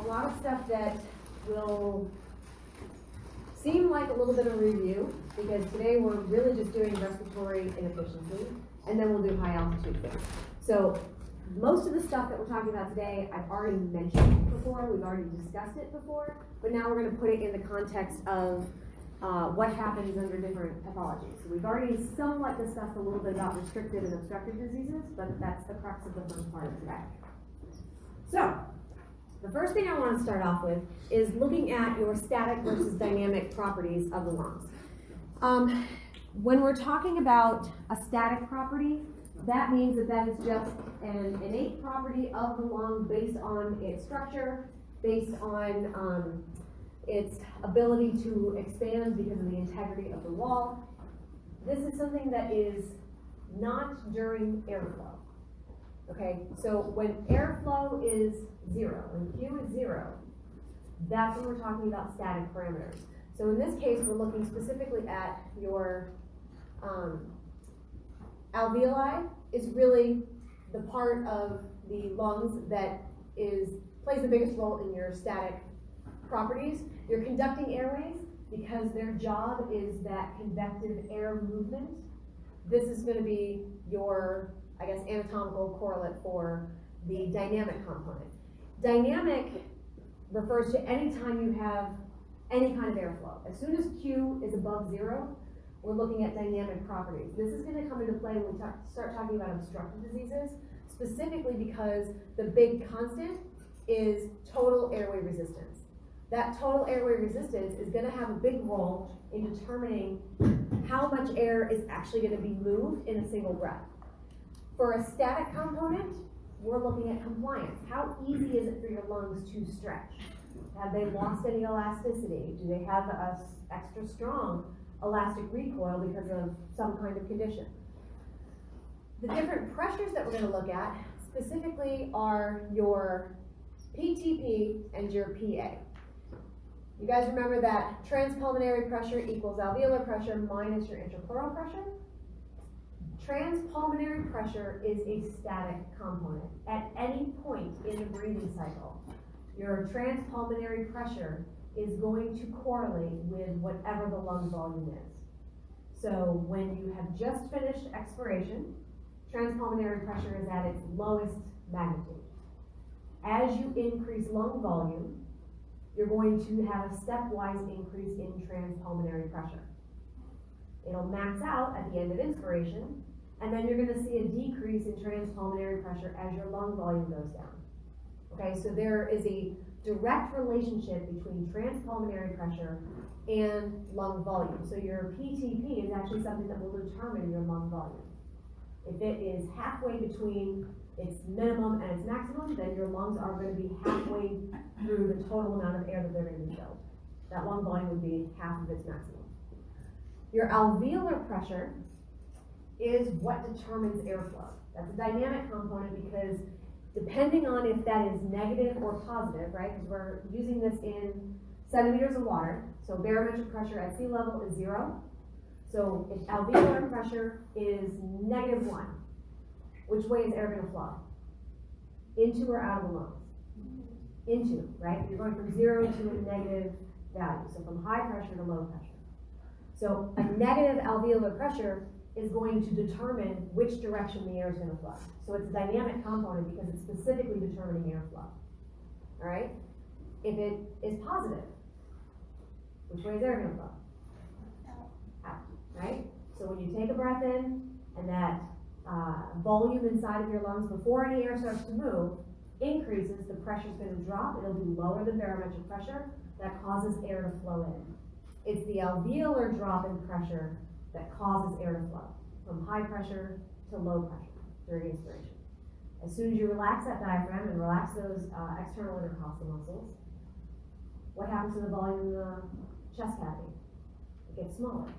lot of stuff that will seem like a little bit of review, because today we're really just doing respiratory inefficiency, and then we'll do high altitude things. So most of the stuff that we're talking about today, I've already mentioned before, we've already discussed it before, but now we're gonna put it in the context of what happens under different pathologies. So we've already somewhat discussed a little bit about restricted and obstructive diseases, but that's the crux of the first part of today. So, the first thing I want to start off with is looking at your static versus dynamic properties of the lungs. When we're talking about a static property, that means that that is just an innate property of the lung based on its structure, based on its ability to expand because of the integrity of the wall. This is something that is not during airflow. Okay, so when airflow is zero, when Q is zero, that's when we're talking about static parameters. So in this case, we're looking specifically at your alveoli is really the part of the lungs that plays the biggest role in your static properties. Your conducting airways, because their job is that convective air movement, this is going to be your, I guess, anatomical correlate for the dynamic component. Dynamic refers to any time you have any kind of airflow. As soon as Q is above zero, we're looking at dynamic properties. This is going to come into play when we start talking about obstructive diseases, specifically because the big constant is total airway resistance. That total airway resistance is going to have a big role in determining how much air is actually going to be moved in a single breath. For a static component, we're looking at compliance. How easy is it for your lungs to stretch? Have they lost any elasticity? Do they have a extra strong elastic recoil because of some kind of condition? The different pressures that we're going to look at specifically are your PTP and your PA. You guys remember that transpulmonary pressure equals alveolar pressure minus your intrapleural pressure? Transpulmonary pressure is a static component. At any point in the breathing cycle, your transpulmonary pressure is going to correlate with whatever the lung volume is. So when you have just finished expiration, transpulmonary pressure is at its lowest magnitude. As you increase lung volume, you're going to have a stepwise increase in transpulmonary pressure. It'll max out at the end of inspiration, and then you're going to see a decrease in transpulmonary pressure as your lung volume goes down. Okay, so there is a direct relationship between transpulmonary pressure and lung volume. So your PTP is actually something that will determine your lung volume. If it is halfway between its minimum and its maximum, then your lungs are going to be halfway through the total amount of air that they're going to be filled. That lung volume would be half of its maximum. Your alveolar pressure is what determines airflow. That's a dynamic component because depending on if that is negative or positive, right, because we're using this in centimeters of water, so barometric pressure at sea level is 0. So if alveolar pressure is -1, which way is air going to flow? Into or out of the lungs? Into, right? You're going from 0 to a negative value, so from high pressure to low pressure. So a negative alveolar pressure is going to determine which direction the air is going to flow. So it's a dynamic component because it's specifically determining airflow. All right? If it is positive, which way is air going to flow? Out, right? So when you take a breath in and that volume inside of your lungs before any air starts to move increases, the pressure is going to drop. It'll be lower than barometric pressure. That causes air to flow in. It's the alveolar drop in pressure that causes air to flow from high pressure to low pressure during inspiration. As soon as you relax that diaphragm and relax those external intercostal muscles, what happens to the volume in the chest cavity? It gets smaller.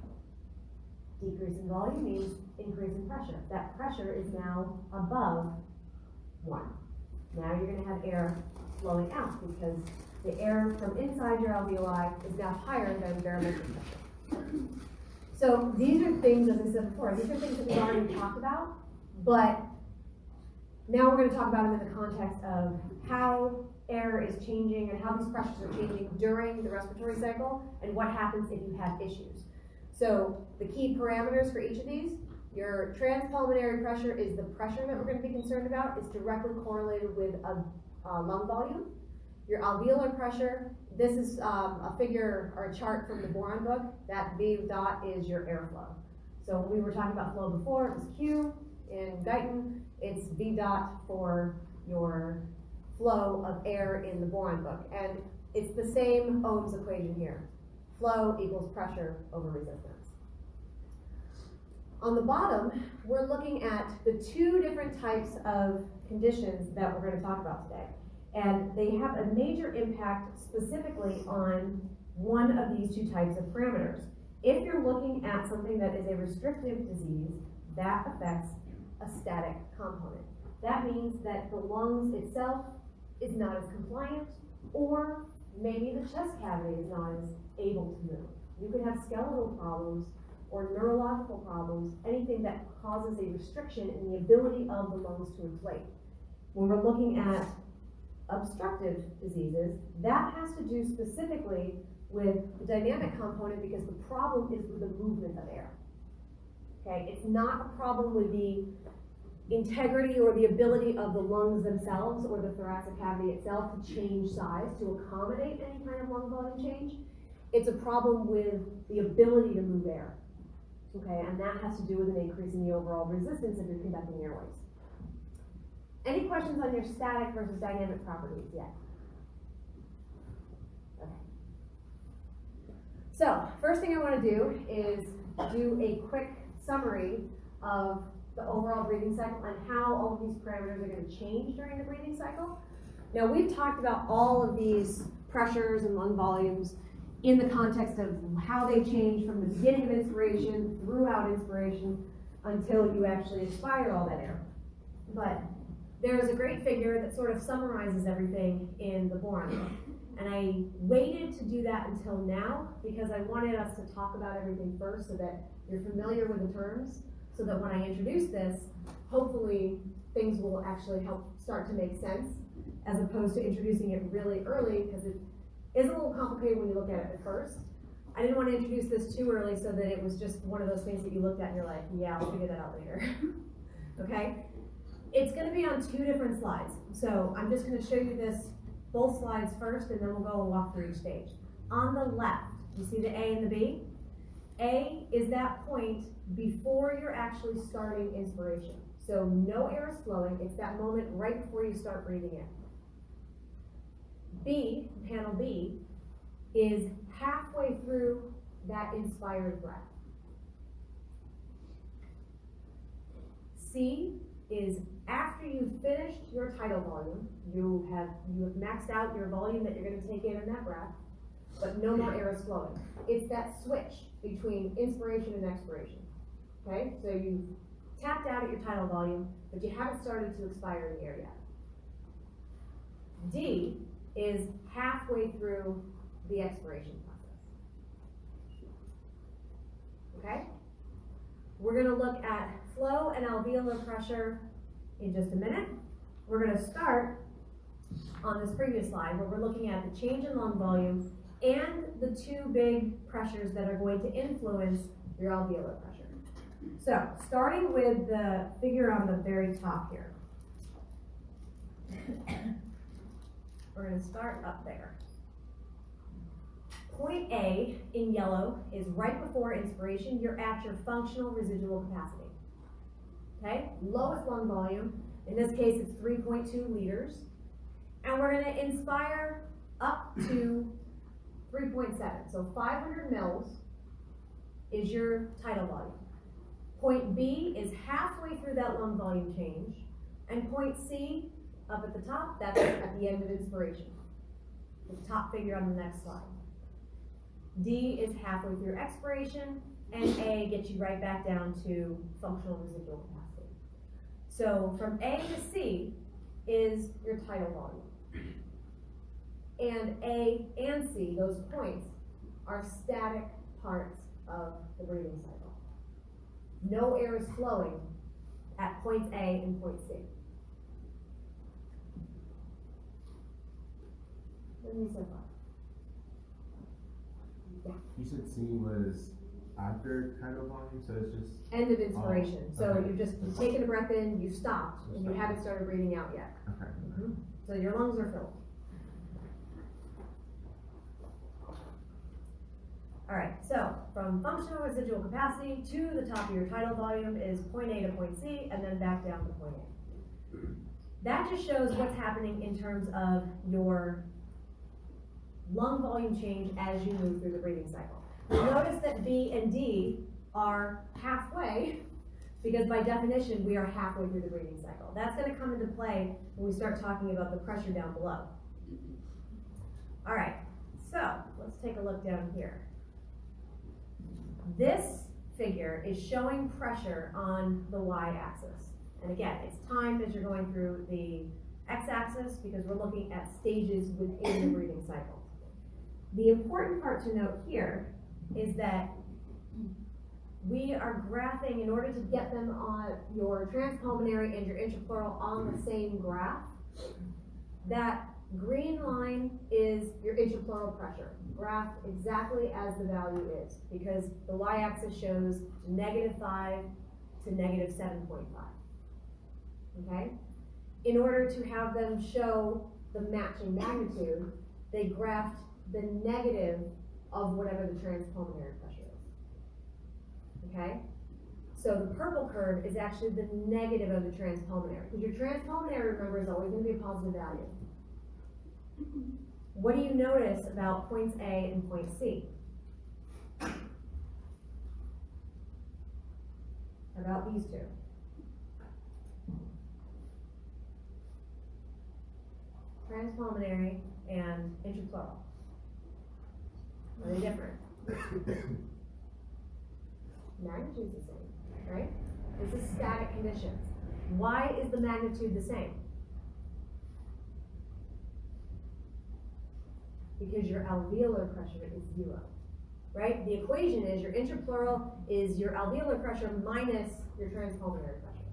Decrease in volume means increase in pressure. That pressure is now above 1. Now you're going to have air flowing out because the air from inside your alveoli is now higher than barometric pressure. So these are things, as I said before, these are things that we've already talked about, but now we're going to talk about them in the context of how air is changing and how these pressures are changing during the respiratory cycle and what happens if you have issues. So the key parameters for each of these, your transpulmonary pressure is the pressure that we're going to be concerned about. It's directly correlated with a lung volume. Your alveolar pressure, this is a figure or a chart from the boron book. That V dot is your airflow. So when we were talking about flow before, it was Q in Guyton. It's V dot for your flow of air in the boron book. And it's the same Ohm's equation here. Flow equals pressure over resistance. On the bottom, we're looking at the two different types of conditions that we're going to talk about today. And they have a major impact specifically on one of these two types of parameters. If you're looking at something that is a restrictive disease, that affects a static component. That means that the lungs itself is not as compliant, or maybe the chest cavity is not as able to move. You could have skeletal problems or neurological problems, anything that causes a restriction in the ability of the lungs to inflate. When we're looking at obstructive diseases, that has to do specifically with the dynamic component because the problem is with the movement of air. Okay, it's not a problem with the integrity or the ability of the lungs themselves or the thoracic cavity itself to change size to accommodate any kind of lung volume change. It's a problem with the ability to move air. Okay, and that has to do with an increase in the overall resistance of your conducting airways. Any questions on your static versus dynamic properties yet? Okay. So, first thing I want to do is do a quick summary of the overall breathing cycle and how all of these parameters are going to change during the breathing cycle. Now, we've talked about all of these pressures and lung volumes in the context of how they change from the beginning of inspiration throughout inspiration until you actually expire all that air. But there's a great figure that sort of summarizes everything in the boron book. And I waited to do that until now because I wanted us to talk about everything first so that you're familiar with the terms, so that when I introduce this, hopefully things will actually help start to make sense, as opposed to introducing it really early, because it is a little complicated when you look at it at first. I didn't want to introduce this too early so that it was just one of those things that you looked at and you're like, yeah, I'll figure that out later. Okay? It's going to be on two different slides. So I'm just going to show you this, both slides first, and then we'll go and walk through each stage. On the left, you see the A and the B? A is that point before you're actually starting inspiration. So no air is flowing, it's that moment right before you start breathing in. B, panel B, is halfway through that inspired breath. C is after you've finished your tidal volume, you have maxed out your volume that you're going to take in that breath, but no more air is flowing. It's that switch between inspiration and expiration. Okay, so you've tapped out at your tidal volume, but you haven't started to expire in the air yet. D is halfway through the expiration process. Okay? We're going to look at flow and alveolar pressure in just a minute. We're going to start on this previous slide where we're looking at the change in lung volume and the two big pressures that are going to influence your alveolar pressure. So, starting with the figure on the very top here. We're going to start up there. Point A in yellow is right before inspiration. You're at your functional residual capacity. Okay? Lowest lung volume. In this case, it's 3.2 liters. And we're going to inspire up to 3.7. So 500 mils is your tidal volume. Point B is halfway through that lung volume change. And point C, up at the top, that's at the end of inspiration. The top figure on the next slide. D is halfway through expiration, and A gets you right back down to functional residual capacity. So from A to C is your tidal volume. And A and C, those points, are static parts of the breathing cycle. No air is flowing at points A and point C. me so far? You said C was after tidal volume, so it's just. End of inspiration. So okay. you've taken a breath in, you've stopped, and you haven't started breathing out yet. Okay. So your lungs are filled. Alright, so from functional residual capacity to the top of your tidal volume is point A to point C, and then back down to point A. That just shows what's happening in terms of your lung volume change as you move through the breathing cycle. You'll notice that B and D are halfway, because by definition, we are halfway through the breathing cycle. That's gonna come into play when we start talking about the pressure down below. All right, so let's take a look down here. This figure is showing pressure on the y-axis. And again, it's timed as you're going through the x-axis because we're looking at stages within the breathing cycle. The important part to note here is that we are graphing, in order to get them on your transpulmonary and your intrapleural on the same graph, that green line is your intrapleural pressure, graphed exactly as the value is, because the y-axis shows -5 to -7.5, okay? In order to have them show the matching magnitude, they graphed the negative of whatever the transpulmonary pressure is, okay? So the purple curve is actually the negative of the transpulmonary, because your transpulmonary, remember, is always going to be a positive value. What do you notice about points A and point C? About these two? Transpulmonary and intrapleural. Are they different? Magnitude's the same, right? This is static conditions. Why is the magnitude the same? Because your alveolar pressure is 0, right? The equation is your intrapleural is your alveolar pressure minus your transpulmonary pressure.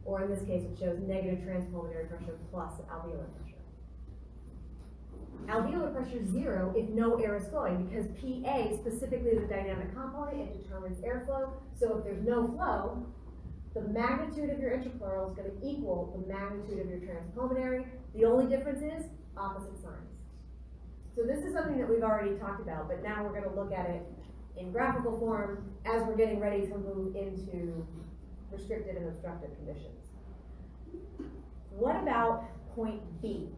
Or in this case, it shows negative transpulmonary pressure plus alveolar pressure. Alveolar pressure is 0 if no air is flowing, because PA, specifically the dynamic component, it determines airflow. So if there's no flow, the magnitude of your intrapleural is going to equal the magnitude of your transpulmonary. The only difference is opposite signs. So this is something that we've already talked about, but now we're going to look at it in graphical form as we're getting ready to move into restricted and obstructive conditions. What about point B?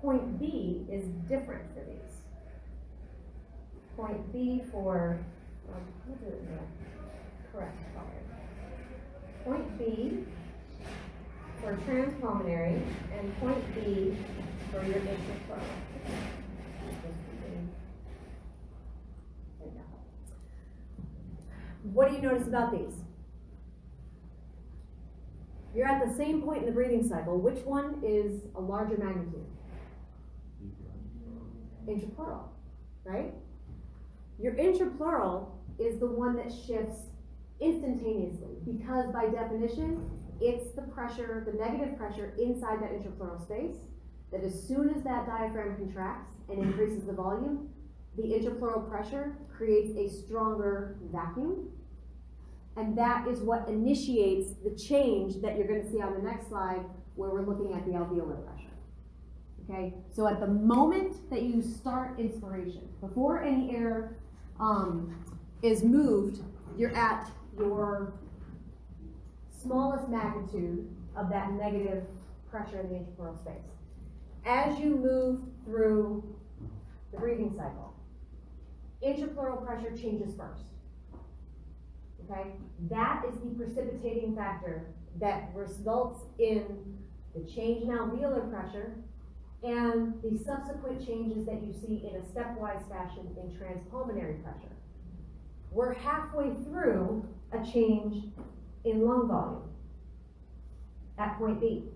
Point B is different for these. Point B for, we'll do it in the correct color. Point B for transpulmonary and point B for your intrapleural. What do you notice about these? You're at the same point in the breathing cycle. Which one is a larger magnitude? Intrapleural, right? Your intrapleural is the one that shifts instantaneously, because by definition, it's the pressure, the negative pressure inside that intrapleural space, that as soon as that diaphragm contracts and increases the volume, the intrapleural pressure creates a stronger vacuum, and that is what initiates the change that you're going to see on the next slide, where we're looking at the alveolar pressure. Okay, so at the moment that you start inspiration, before any air is moved, you're at your smallest magnitude of that negative pressure in the intrapleural space. As you move through the breathing cycle, intrapleural pressure changes first. Okay, that is the precipitating factor that results in the change in alveolar pressure and the subsequent changes that you see in a stepwise fashion in transpulmonary pressure. We're halfway through a change in lung volume at point B.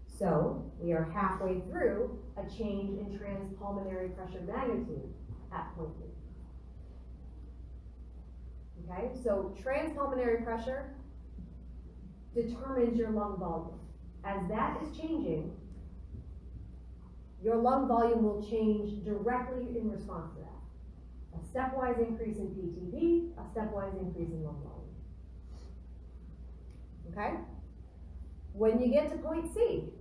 So we are halfway through a change in transpulmonary pressure magnitude at point B. Okay, so transpulmonary pressure determines your lung volume. As that is changing, your lung volume will change directly in response to that. A stepwise increase in PTP, a stepwise increase in lung volume. Okay? When you get to point C,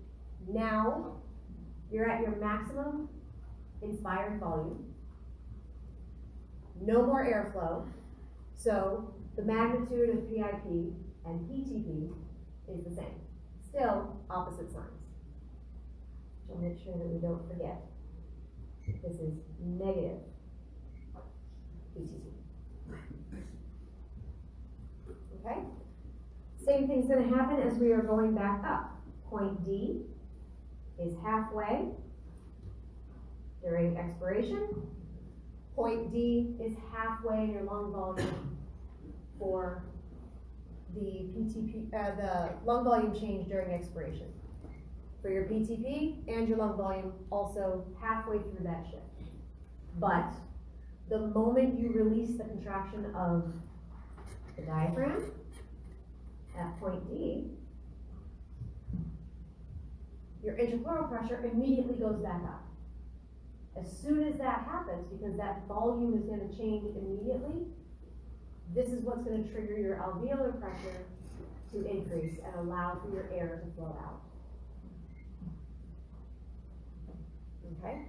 now you're at your maximum inspired volume. No more airflow. So the magnitude of PIP and PTP is the same. Still opposite signs. So make sure that we don't forget. This is negative PTP. Okay? Same thing's going to happen as we are going back up. Point D is halfway during expiration. Point D is halfway in your lung volume for the PTP, the lung volume change during expiration. For your PTP and your lung volume, also halfway through that shift. But the moment you release the contraction of the diaphragm at point D, your intrapleural pressure immediately goes back up. As soon as that happens, because that volume is going to change immediately, this is what's going to trigger your alveolar pressure to increase and allow for your air to flow out. Okay?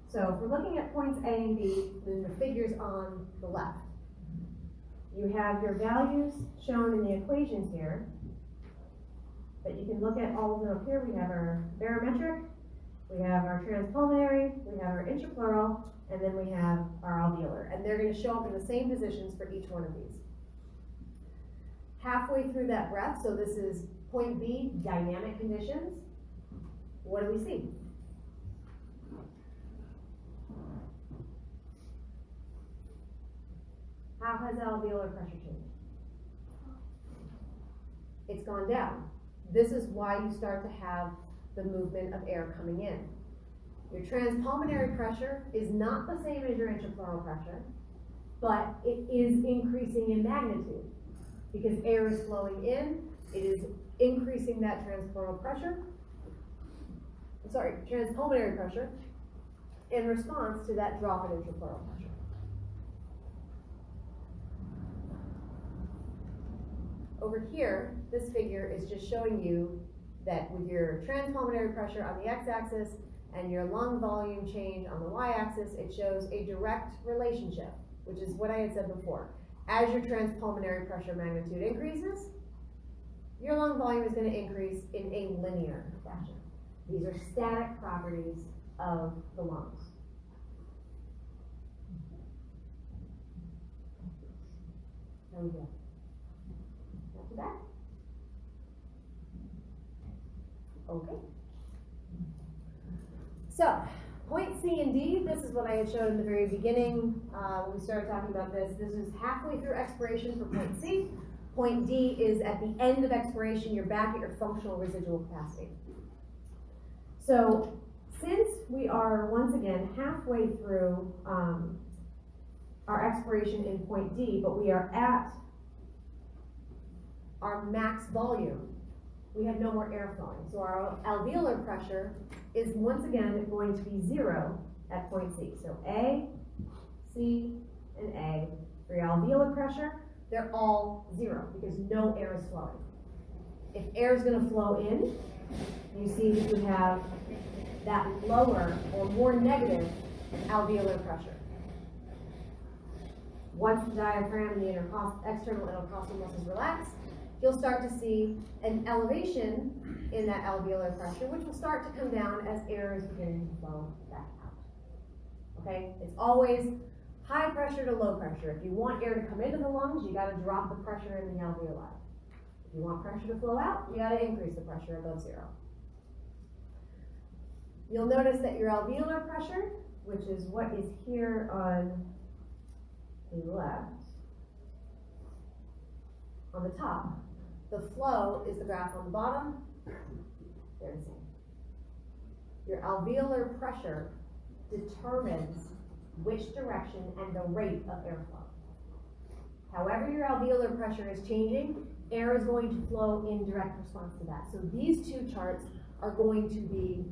So if we're looking at points A and B, then the figures on the left. You have your values shown in the equations here, but you can look at all of them up here. We have our barometric, we have our transpulmonary, we have our intrapleural, and then we have our alveolar. And they're going to show up in the same positions for each one of these. Halfway through that breath, so this is point B, dynamic conditions. What do we see? How has alveolar pressure changed? It's gone down. This is why you start to have the movement of air coming in. Your transpulmonary pressure is not the same as your intrapleural pressure, but it is increasing in magnitude. Because air is flowing in, it is increasing that transpulmonary pressure in response to that drop in intrapleural pressure. Over here, this figure is just showing you that with your transpulmonary pressure on the x-axis and your lung volume change on the y-axis, it shows a direct relationship, which is what I had said before. As your transpulmonary pressure magnitude increases, your lung volume is going to increase in a linear fashion. These are static properties of the lungs. There we go. Not too bad. Okay. So, point C and D, this is what I had showed in the very beginning when we started talking about this. This is halfway through expiration for point C. Point D is at the end of expiration, you're back at your functional residual capacity. So, since we are, once again, halfway through our expiration in point D, but we are at our max volume, we have no more air flowing. So our alveolar pressure is once again going to be 0 at point C. So A, C, and A, for your alveolar pressure, they're all 0 because no air is flowing. If air is going to flow in, you see that you have that lower or more negative alveolar pressure. Once the diaphragm and the external intercostal muscles relax, you'll start to see an elevation in that alveolar pressure, which will start to come down as air is beginning to flow back out. Okay? It's always high pressure to low pressure. If you want air to come into the lungs, you got to drop the pressure in the alveoli. If you want pressure to flow out, you got to increase the pressure above 0. You'll notice that your alveolar pressure, which is what is here on the left, on the top, the flow is the graph on the bottom. They're the same. Your alveolar pressure determines which direction and the rate of airflow. However your alveolar pressure is changing, air is going to flow in direct response to that. So these two charts are going to be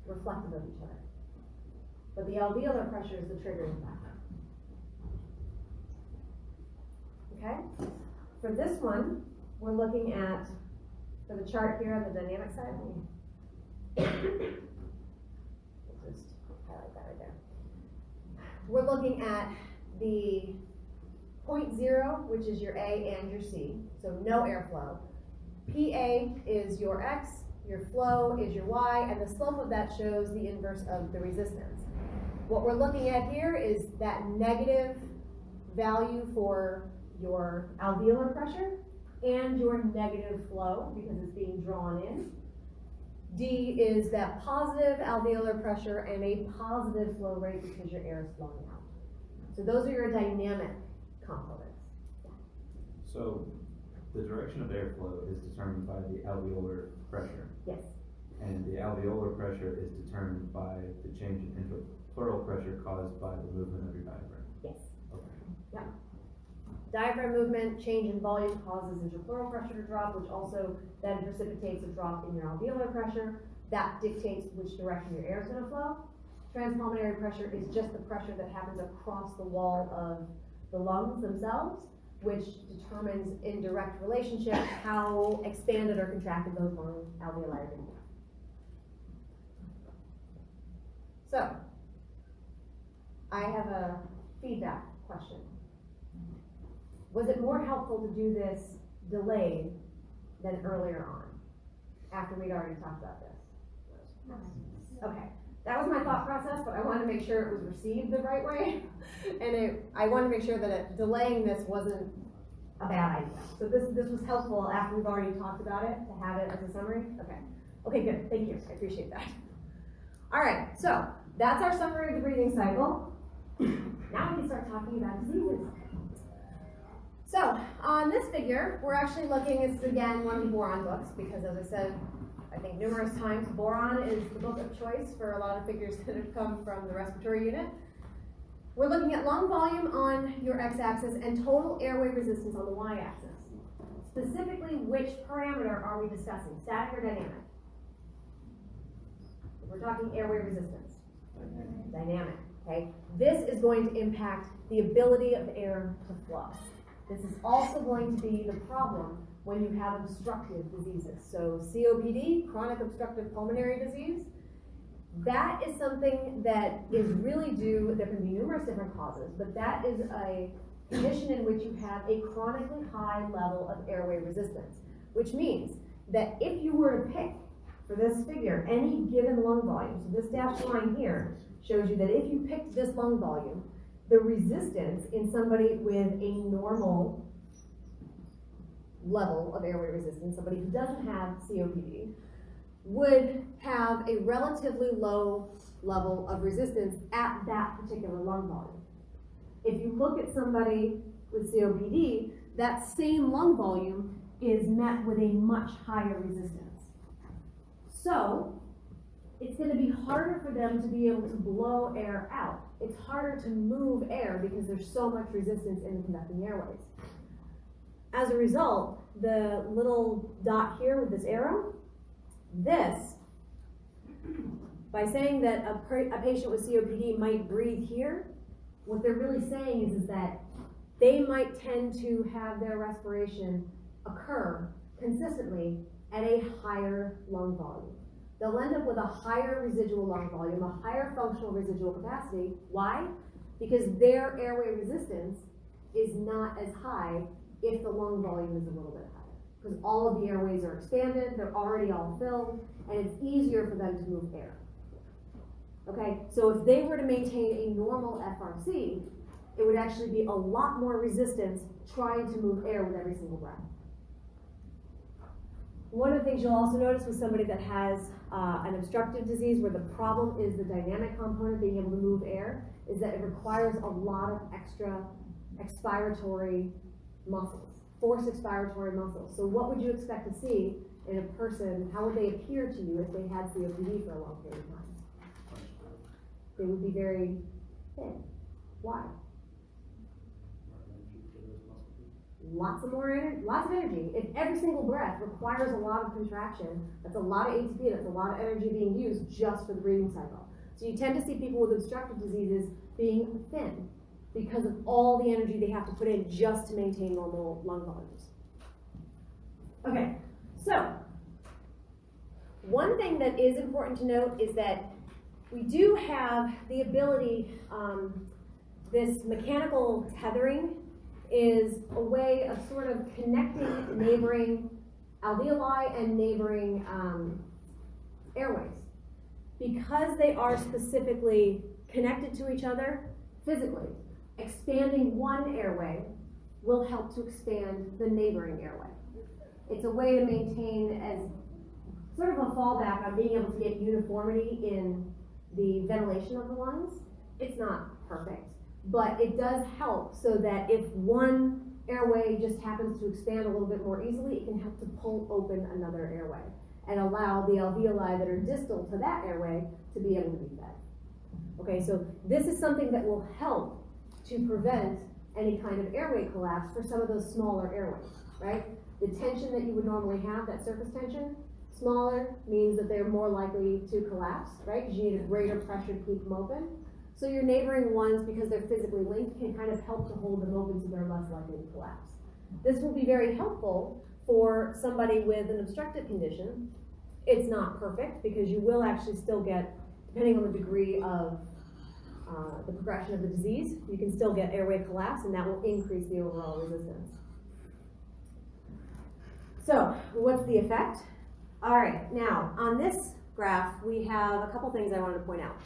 reflective of each other. But the alveolar pressure is the triggering factor. Okay? For this one, we're looking at, for the chart here on the dynamic side, let me just highlight that right there. We're looking at the point 0, which is your A and your C, so no airflow. PA is your X, your flow is your Y, and the slope of that shows the inverse of the resistance. What we're looking at here is that negative value for your alveolar pressure and your negative flow because it's being drawn in. D is that positive alveolar pressure and a positive flow rate because your air is flowing out. So those are your dynamic components. So the direction of airflow is determined by the alveolar pressure, Yes. and the alveolar pressure is determined by the change in intrapleural pressure caused by the movement of your diaphragm. Yes. Okay. Diaphragm movement, change in volume causes intrapleural pressure to drop, which also then precipitates a drop in your alveolar pressure. That dictates which direction your air is going to flow. Transpulmonary pressure is just the pressure that happens across the wall of the lungs themselves, which determines in direct relationship how expanded or contracted those lung alveoli are going to be. So, I have a feedback question. Was it more helpful to do this delayed than earlier on, after we'd already talked about this? Okay, that was my thought process, but I wanted to make sure it was received the right way. And I wanted to make sure that delaying this wasn't a bad idea. So this was helpful after we've already talked about it, to have it as a summary? Okay, good, thank you, I appreciate that. All right, so that's our summary of the breathing cycle. Now we can start talking about diseases. So, on this figure, we're actually looking, this is again one of the boron books, because as I said, I think numerous times, boron is the book of choice for a lot of figures that have come from the respiratory unit. We're looking at lung volume on your x-axis and total airway resistance on the y-axis. Specifically, which parameter are we discussing, static or dynamic? We're talking airway resistance. Dynamic, okay? This is going to impact the ability of air to flow. This is also going to be the problem when you have obstructive diseases. So COPD, chronic obstructive pulmonary disease, that is something that is really due, there can be numerous different causes, but that is a condition in which you have a chronically high level of airway resistance, which means that if you were to pick, for this figure, any given lung volume, so this dashed line here shows you that if you picked this lung volume, the resistance in somebody with a normal level of airway resistance, somebody who doesn't have COPD, would have a relatively low level of resistance at that particular lung volume. If you look at somebody with COPD, that same lung volume is met with a much higher resistance. So, it's going to be harder for them to be able to blow air out. It's harder to move air because there's so much resistance in the conducting airways. As a result, the little dot here with this arrow, this, by saying that a patient with COPD might breathe here, what they're really saying is that they might tend to have their respiration occur consistently at a higher lung volume. They'll end up with a higher residual lung volume, a higher functional residual capacity. Why? Because their airway resistance is not as high if the lung volume is a little bit higher. Because all of the airways are expanded, they're already all filled, and it's easier for them to move air. Okay, so if they were to maintain a normal FRC, it would actually be a lot more resistance trying to move air with every single breath. One of the things you'll also notice with somebody that has an obstructive disease where the problem is the dynamic component, being able to move air, is that it requires a lot of extra expiratory muscles, forced expiratory muscles. So what would you expect to see in a person, how would they appear to you if they had COPD for a long period of time? They would be very thin. Why? lots of energy. If every single breath requires a lot of contraction, that's a lot of ATP, that's a lot of energy being used just for the breathing cycle. So you tend to see people with obstructive diseases being thin because of all the energy they have to put in just to maintain normal lung volumes. Okay, so one thing that is important to note is that we do have the ability, this mechanical tethering is a way of sort of connecting neighboring alveoli and neighboring airways. Because they are specifically connected to each other physically, expanding one airway will help to expand the neighboring airway. It's a way to maintain as sort of a fallback on being able to get uniformity in the ventilation of the lungs. It's not perfect, but it does help so that if one airway just happens to expand a little bit more easily, it can help to pull open another airway and allow the alveoli that are distal to that airway to be able to be fed. Okay, so this is something that will help to prevent any kind of airway collapse for some of those smaller airways, right? The tension that you would normally have, that surface tension, smaller means that they're more likely to collapse, right? Because you need a greater pressure to keep them open. So your neighboring ones, because they're physically linked, can kind of help to hold them open so they're less likely to collapse. This will be very helpful for somebody with an obstructive condition. It's not perfect because you will actually still get, depending on the degree of the progression of the disease, you can still get airway collapse, and that will increase the overall resistance. So, what's the effect? All right, now on this graph, we have a couple things I wanted to point out.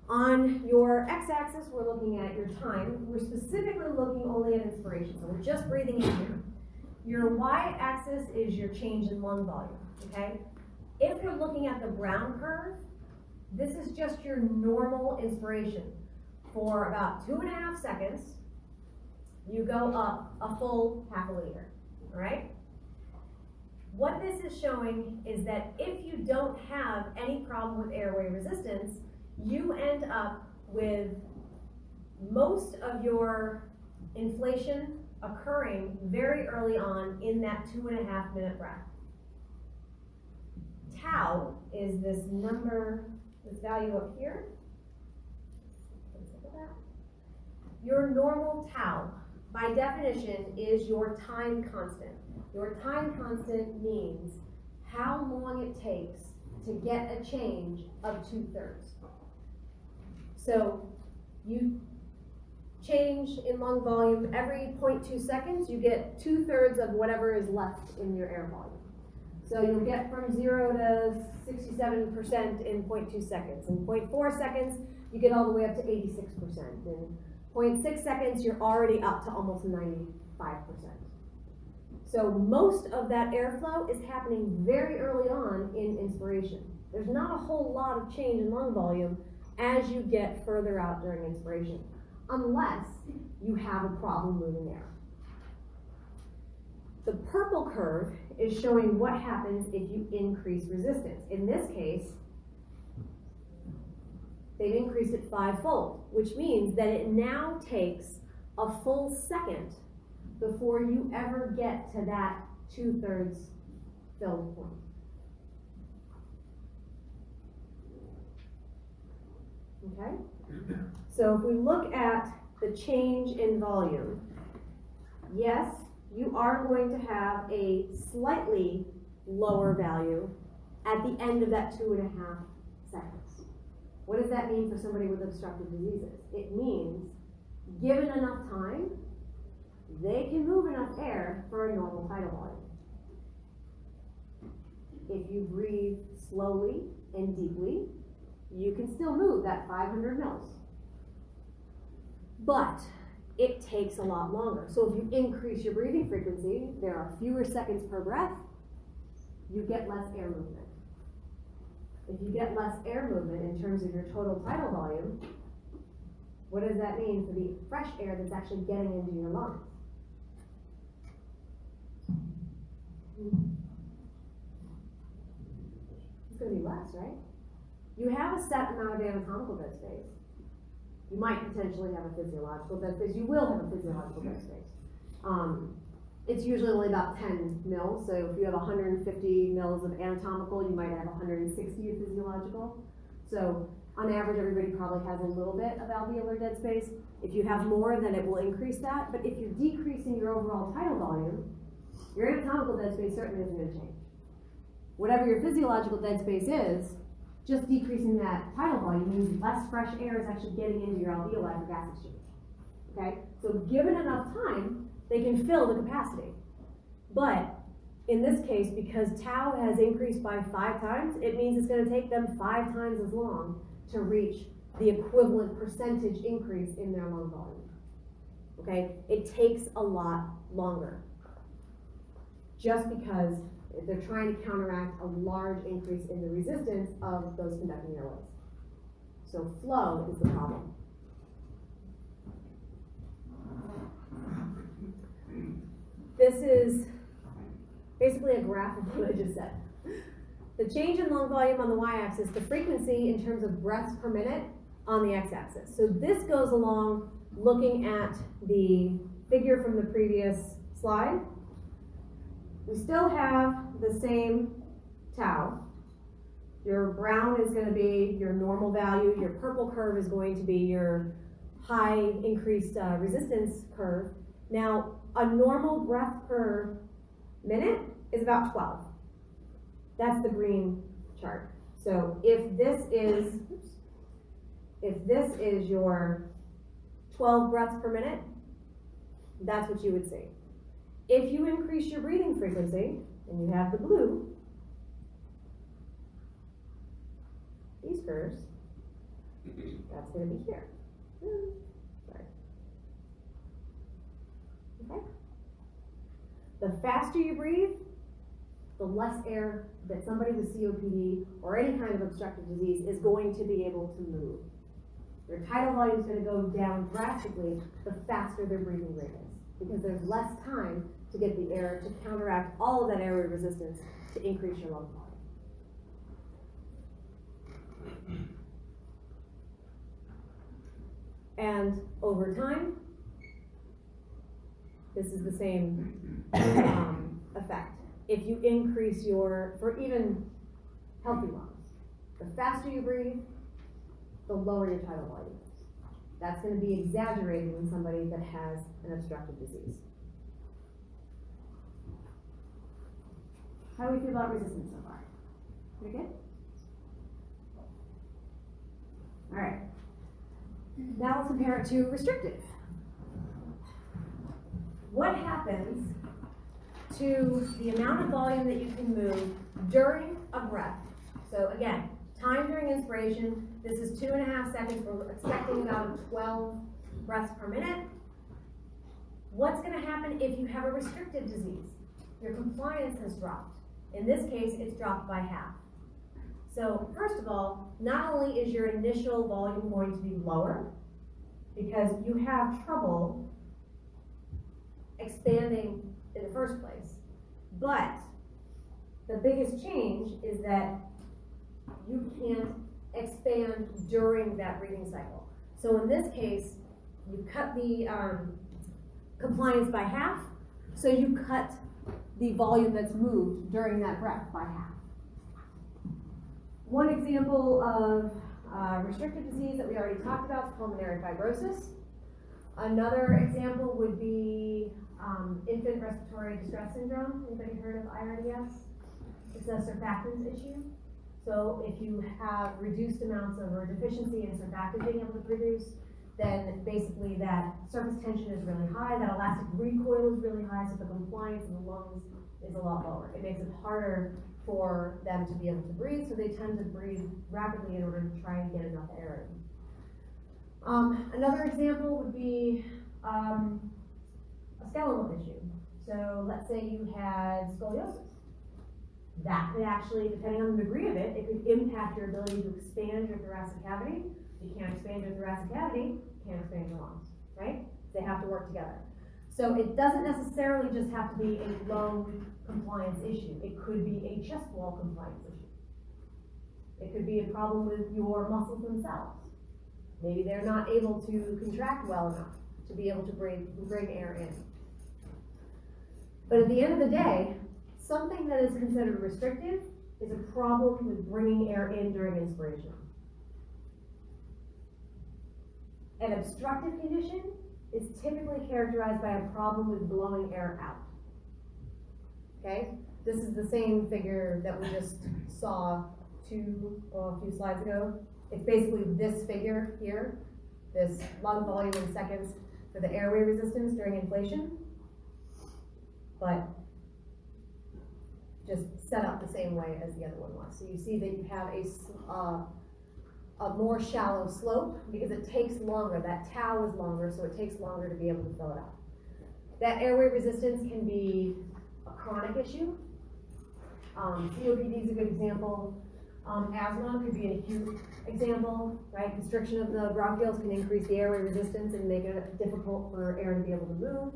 On your x-axis, we're looking at your time. We're specifically looking only at inspiration, so we're just breathing in here. Your y-axis is your change in lung volume, okay? If you're looking at the brown curve, this is just your normal inspiration. For about 2.5 seconds, you go up a full half a liter, all right? What this is showing is that if you don't have any problem with airway resistance, you end up with most of your inflation occurring very early on in that 2.5 minute breath. Tau is this number, this value up here. Your normal tau, by definition, is your time constant. Your time constant means how long it takes to get a change of 2/3. So you change in lung volume every 0.2 seconds, you get 2/3 of whatever is left in your air volume. So you'll get from 0 to 67% in 0.2 seconds. In 0.4 seconds, you get all the way up to 86%. In 0.6 seconds, you're already up to almost 95%. So most of that airflow is happening very early on in inspiration. There's not a whole lot of change in lung volume as you get further out during inspiration, unless you have a problem moving air. The purple curve is showing what happens if you increase resistance. In this case, they've increased it 5-fold, which means that it now takes a full second before you ever get to that 2/3 filled point. Okay? So if we look at the change in volume, yes, you are going to have a slightly lower value at the end of that 2.5 seconds. What does that mean for somebody with obstructive diseases? It means, given enough time, they can move enough air for a normal tidal volume. If you breathe slowly and deeply, you can still move that 500 mils. But it takes a lot longer. So if you increase your breathing frequency, there are fewer seconds per breath, you get less air movement. If you get less air movement in terms of your total tidal volume, what does that mean for the fresh air that's actually getting into your lungs? It's going to be less, right? You have a set amount of anatomical dead space. You might potentially have a physiological dead space. You will have a physiological dead space. It's usually only about 10 mils, so if you have 150 mils of anatomical, you might have 160 of physiological. So on average, everybody probably has a little bit of alveolar dead space. If you have more, then it will increase that, but if you're decreasing your overall tidal volume, your anatomical dead space certainly isn't gonna change. Whatever your physiological dead space is, just decreasing that tidal volume means less fresh air is actually getting into your alveoli for gas exchange. Okay? So given enough time, they can fill the capacity. But in this case, because tau has increased by 5 times, it means it's gonna take them 5 times as long to reach the equivalent percentage increase in their lung volume. Okay? It takes a lot longer. Just because they're trying to counteract a large increase in the resistance of those conducting airways. So flow is the problem. This is basically a graph of what I just said. The change in lung volume on the y-axis, the frequency in terms of breaths per minute on the x-axis. So this goes along looking at the figure from the previous slide. We still have the same tau. Your brown is going to be your normal value. Your purple curve is going to be your high increased resistance curve. Now, a normal breath per minute is about 12. That's the green chart. So if this is your 12 breaths per minute, that's what you would see. If you increase your breathing frequency, and you have the blue, these curves, that's going to be here. Sorry. Okay? The faster you breathe, the less air that somebody with COPD or any kind of obstructive disease is going to be able to move. Their tidal volume is going to go down drastically the faster their breathing rate is, because there's less time to get the air to counteract all of that airway resistance to increase your lung volume. And over time, this is the same effect. If you increase for even healthy lungs, the faster you breathe, the lower your tidal volume is. That's going to be exaggerated in somebody that has an obstructive disease. How do we feel about resistance so far? Pretty good? All right. Now let's compare it to restrictive. What happens to the amount of volume that you can move during a breath? So again, time during inspiration, this is 2.5 seconds. We're expecting about 12 breaths per minute. What's going to happen if you have a restrictive disease? Your compliance has dropped. In this case, it's dropped by half. So first of all, not only is your initial volume going to be lower, because you have trouble expanding in the first place, but the biggest change is that you can't expand during that breathing cycle. So in this case, you cut the compliance by half, so you cut the volume that's moved during that breath by half. One example of restrictive disease that we already talked about is pulmonary fibrosis. Another example would be infant respiratory distress syndrome. Anybody heard of IRDS? It's a surfactants issue. So if you have reduced amounts of or deficiency in surfactant being able to produce, then basically that surface tension is really high, that elastic recoil is really high, so the compliance in the lungs is a lot lower. It makes it harder for them to be able to breathe, so they tend to breathe rapidly in order to try and get enough air in. Another example would be a skeletal issue. So let's say you had scoliosis. That could actually, depending on the degree of it, it could impact your ability to expand your thoracic cavity. If you can't expand your thoracic cavity, you can't expand your lungs, right? They have to work together. So it doesn't necessarily just have to be a lung compliance issue. It could be a chest wall compliance issue. It could be a problem with your muscles themselves. Maybe they're not able to contract well enough to be able to bring air in. But at the end of the day, something that is considered restrictive is a problem with bringing air in during inspiration. An obstructive condition is typically characterized by a problem with blowing air out. Okay? This is the same figure that we just saw a few slides ago. It's basically this figure here, this lung volume in seconds for the airway resistance during inflation, but just set up the same way as the other one was. So you see that you have a more shallow slope because it takes longer. That tau is longer, so it takes longer to be able to fill it up. That airway resistance can be a chronic issue. COPD is a good example. Asthma could be an acute example, right? Constriction of the bronchioles can increase the airway resistance and make it difficult for air to be able to move.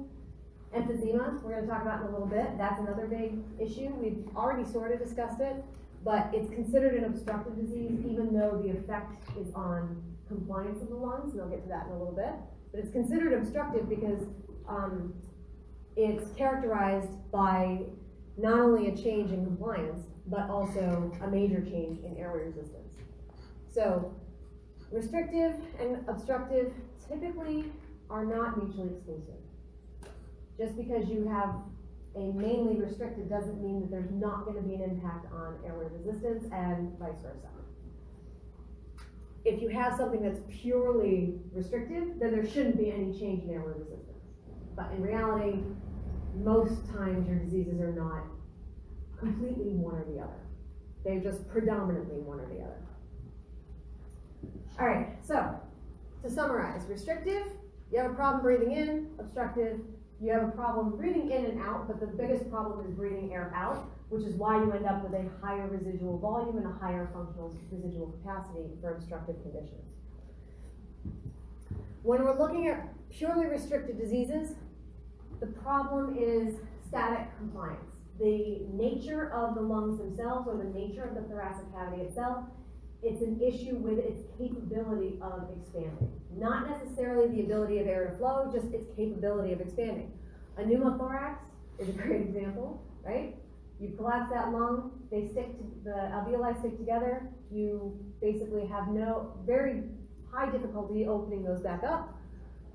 Emphysema, we're going to talk about in a little bit. That's another big issue. We've already sort of discussed it, but it's considered an obstructive disease even though the effect is on compliance of the lungs, and I'll get to that in a little bit. But it's considered obstructive because it's characterized by not only a change in compliance, but also a major change in airway resistance. So, restrictive and obstructive typically are not mutually exclusive. Just because you have a mainly restricted doesn't mean that there's not going to be an impact on airway resistance and vice versa. If you have something that's purely restrictive, then there shouldn't be any change in airway resistance. But in reality, most times your diseases are not completely one or the other. They're just predominantly one or the other. All right, so to summarize, restrictive, you have a problem breathing in. Obstructive, you have a problem breathing in and out, but the biggest problem is breathing air out, which is why you end up with a higher residual volume and a higher functional residual capacity for obstructive conditions. When we're looking at purely restricted diseases, the problem is static compliance. The nature of the lungs themselves, or the nature of the thoracic cavity itself, it's an issue with its capability of expanding. Not necessarily the ability of air to flow, just its capability of expanding. A pneumothorax is a great example, right? You collapse that lung, the alveoli stick together, you basically have very high difficulty opening those back up.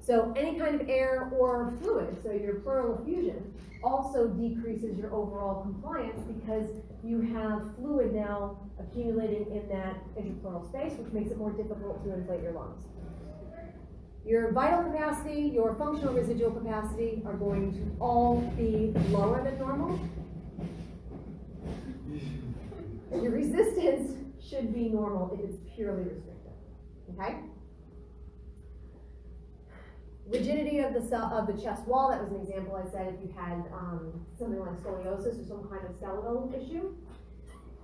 So any kind of air or fluid, so your pleural effusion, also decreases your overall compliance because you have fluid now accumulating in that intrapleural space, which makes it more difficult to inflate your lungs. Your vital capacity, your functional residual capacity are going to all be lower than normal. Your resistance should be normal if it's purely restricted, okay? Rigidity of the chest wall, that was an example I said if you had something like scoliosis or some kind of skeletal issue.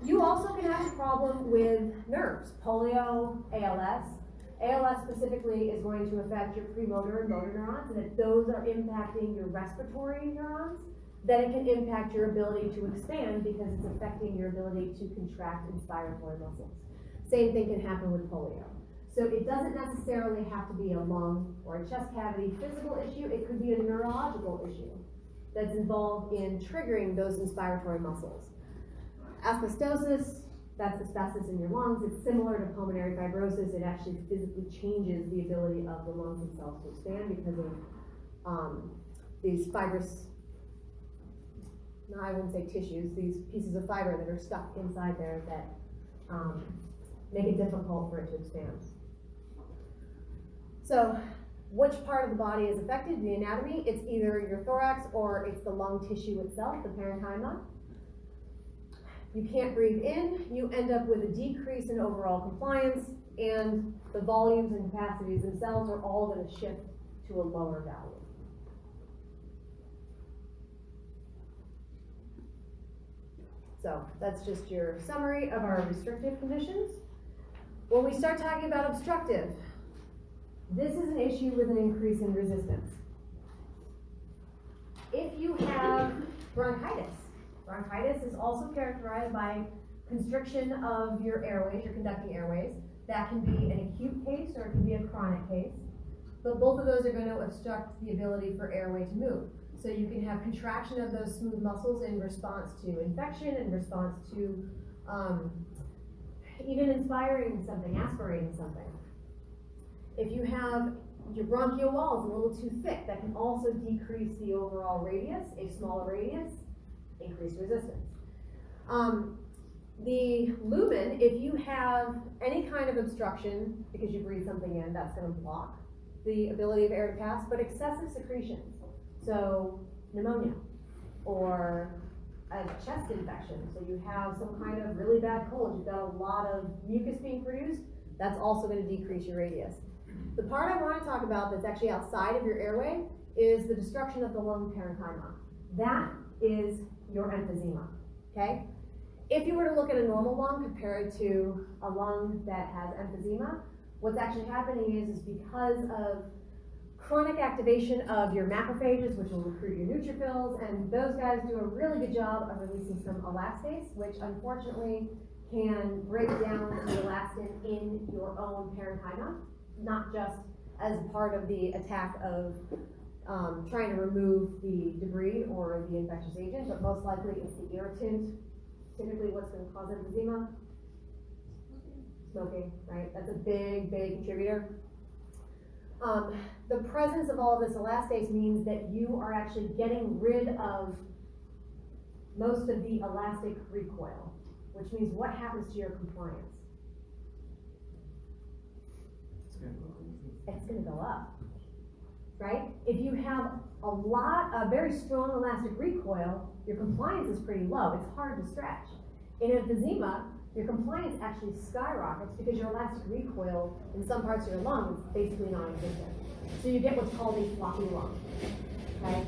You also can have a problem with nerves, polio, ALS. ALS specifically is going to affect your premotor and motor neurons, and if those are impacting your respiratory neurons, then it can impact your ability to expand because it's affecting your ability to contract inspiratory muscles. Same thing can happen with polio. So it doesn't necessarily have to be a lung or a chest cavity physical issue. It could be a neurological issue that's involved in triggering those inspiratory muscles. Asbestosis, that's asbestos in your lungs. It's similar to pulmonary fibrosis. It actually physically changes the ability of the lungs themselves to expand because of these fibrous, no, I wouldn't say tissues, these pieces of fiber that are stuck inside there that make it difficult for it to expand. So, which part of the body is affected, the anatomy? It's either your thorax or it's the lung tissue itself, the parenchyma. You can't breathe in, you end up with a decrease in overall compliance, and the volumes and capacities themselves are all going to shift to a lower value. So, that's just your summary of our restrictive conditions. When we start talking about obstructive, this is an issue with an increase in resistance. If you have bronchitis, bronchitis is also characterized by constriction of your airways, your conducting airways. That can be an acute case or it can be a chronic case. But both of those are going to obstruct the ability for airway to move. So you can have contraction of those smooth muscles in response to infection, in response to even inspiring something, aspirating something. If you have your bronchial walls a little too thick, that can also decrease the overall radius. A smaller radius, increased resistance. The lumen, if you have any kind of obstruction, because you breathe something in, that's gonna block the ability of air to pass, but excessive secretions, so pneumonia, or a chest infection, so you have some kind of really bad cold, you've got a lot of mucus being produced, that's also gonna decrease your radius. The part I wanna talk about that's actually outside of your airway is the destruction of the lung parenchyma. That is your emphysema, okay? If you were to look at a normal lung compared to a lung that has emphysema, what's actually happening is because of chronic activation of your macrophages, which will recruit your neutrophils, and those guys do a really good job of releasing some elastase, which unfortunately can break down the elastin in your own parenchyma, not just as part of the attack of trying to remove the debris or the infectious agent, but most likely it's the irritant. Typically what's going to cause emphysema? Smoking, right? That's a big, big contributor. The presence of all of this elastase means that you are actually getting rid of most of the elastic recoil, which means what happens to your compliance? It's going to go up, right? If you have a very strong elastic recoil, your compliance is pretty low. It's hard to stretch. In emphysema, your compliance actually skyrockets because your elastic recoil in some parts of your lung is basically non-existent. So you get what's called a floppy lung, okay?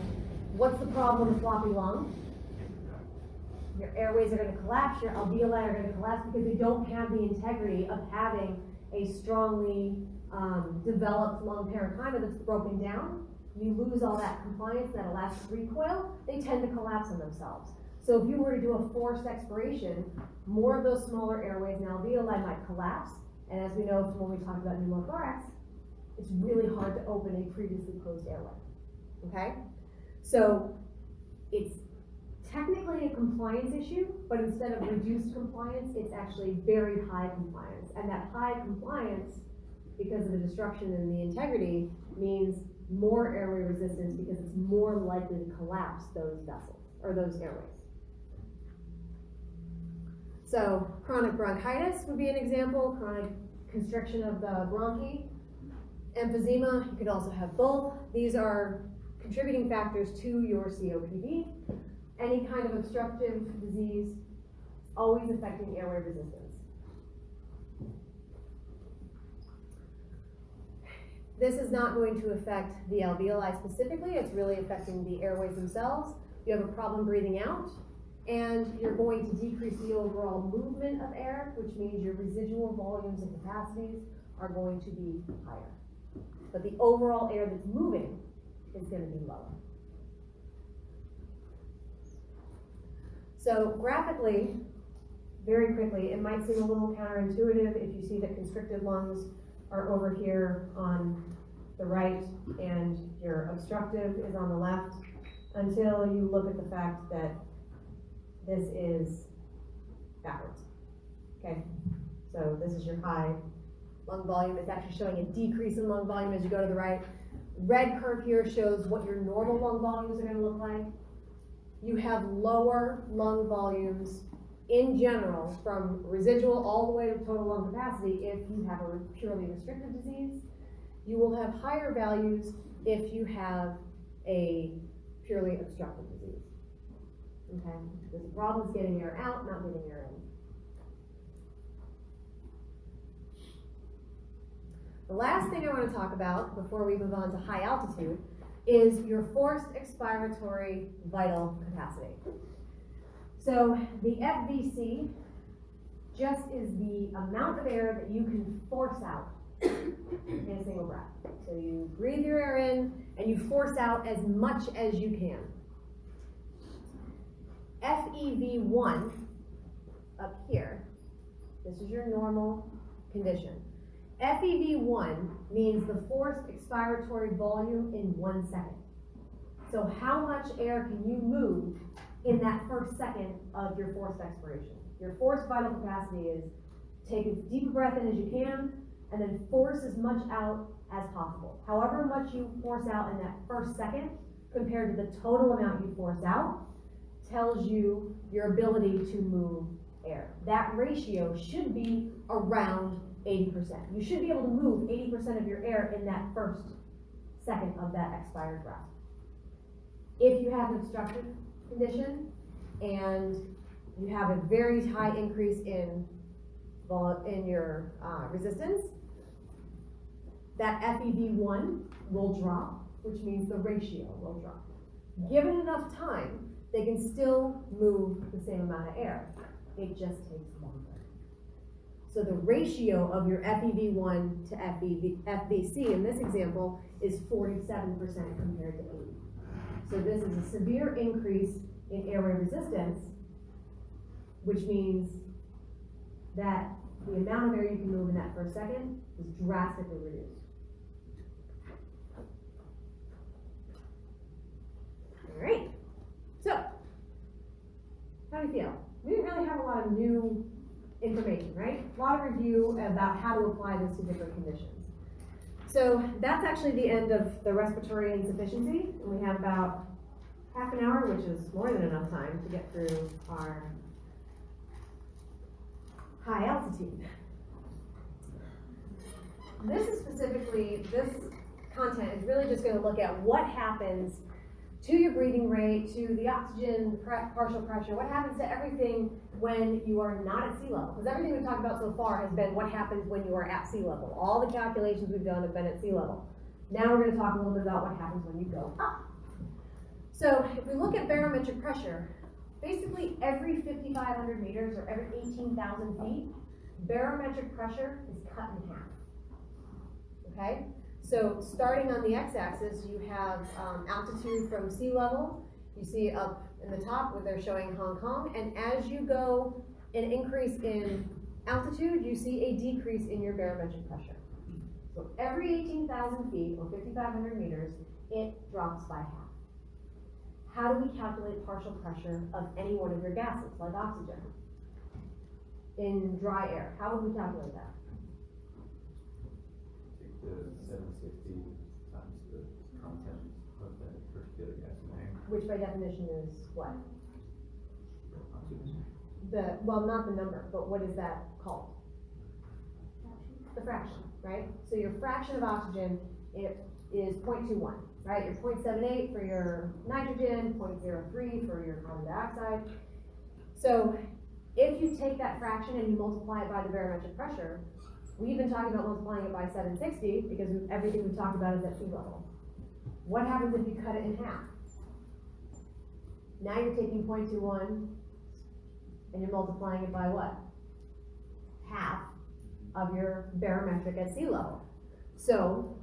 What's the problem with a floppy lung? Your airways are going to collapse, your alveoli are going to collapse because they don't have the integrity of having a strongly developed lung parenchyma that's broken down. You lose all that compliance, that elastic recoil, they tend to collapse on themselves. So if you were to do a forced expiration, more of those smaller airways and alveoli might collapse, and as we know from when we talked about pneumothorax, it's really hard to open a previously closed airway, okay? So it's technically a compliance issue, but instead of reduced compliance, it's actually very high compliance. And that high compliance, because of the destruction in the integrity, means more airway resistance because it's more likely to collapse those vessels, or those airways. So chronic bronchitis would be an example, chronic constriction of the bronchi. Emphysema, you could also have both. These are contributing factors to your COPD. Any kind of obstructive disease, always affecting airway resistance. This is not going to affect the alveoli specifically, it's really affecting the airways themselves. You have a problem breathing out, and you're going to decrease the overall movement of air, which means your residual volumes and capacities are going to be higher. But the overall air that's moving is going to be lower. So graphically, very quickly, it might seem a little counterintuitive if you see that constricted lungs are over here on the right and your obstructive is on the left, until you look at the fact that this is backwards. Okay, so this is your high lung volume. It's actually showing a decrease in lung volume as you go to the right. Red curve here shows what your normal lung volumes are going to look like. You have lower lung volumes in general from residual all the way to total lung capacity if you have a purely restrictive disease. You will have higher values if you have a purely obstructive disease. Okay? Because the problem is getting air out, not getting air in. The last thing I want to talk about before we move on to high altitude is your forced expiratory vital capacity. So the FVC just is the amount of air that you can force out in a single breath. So you breathe your air in and you force out as much as you can. FEV1 up here, this is your normal condition. FEV1 means the forced expiratory volume in 1 second. So how much air can you move in that first second of your forced expiration? Your forced vital capacity is take as deep a breath in as you can, and then force as much out as possible. However much you force out in that first second, compared to the total amount you force out, tells you your ability to move air. That ratio should be around 80%. You should be able to move 80% of your air in that first second of that expired breath. If you have an obstructive condition and you have a very high increase in your resistance, that FEV1 will drop, which means the ratio will drop. Given enough time, they can still move the same amount of air. It just takes longer. So the ratio of your FEV1 to FVC in this example is 47% compared to 80. So this is a severe increase in airway resistance, which means that the amount of air you can move in that first second is drastically reduced. All right, so how do you feel? We didn't really have a lot of new information, right? A lot of review about how to apply this to different conditions. So that's actually the end of the respiratory insufficiency, and we have about half an hour, which is more than enough time to get through our high altitude. This content is really just going to look at what happens to your breathing rate, to the oxygen partial pressure, what happens to everything when you are not at sea level. Because everything we've talked about so far has been what happens when you are at sea level. All the calculations we've done have been at sea level. Now we're going to talk a little bit about what happens when you go up. So if we look at barometric pressure, basically every 5,500 meters or every 18,000 feet, barometric pressure is cut in half. Okay? So starting on the x-axis, you have altitude from sea level. You see up in the top where they're showing Hong Kong. And as you go an increase in altitude, you see a decrease in your barometric pressure. So every 18,000 feet or 5,500 meters, it drops by half. How do we calculate partial pressure of any one of your gases, like oxygen? In dry air, how would we calculate that? Take the 760 times the content of that particular gas in air. Which by definition is what? Oxygen. Well, not the number, but what is that called? The fraction, right? So your fraction of oxygen, it is 0.21, right? Your 0.78 for your nitrogen, 0.03 for your carbon dioxide. So if you take that fraction and you multiply it by the barometric pressure, we've been talking about multiplying it by 760 because everything we've talked about is at sea level. What happens if you cut it in half? Now you're taking 0.21 and you're multiplying it by what? Half of your barometric at sea level. So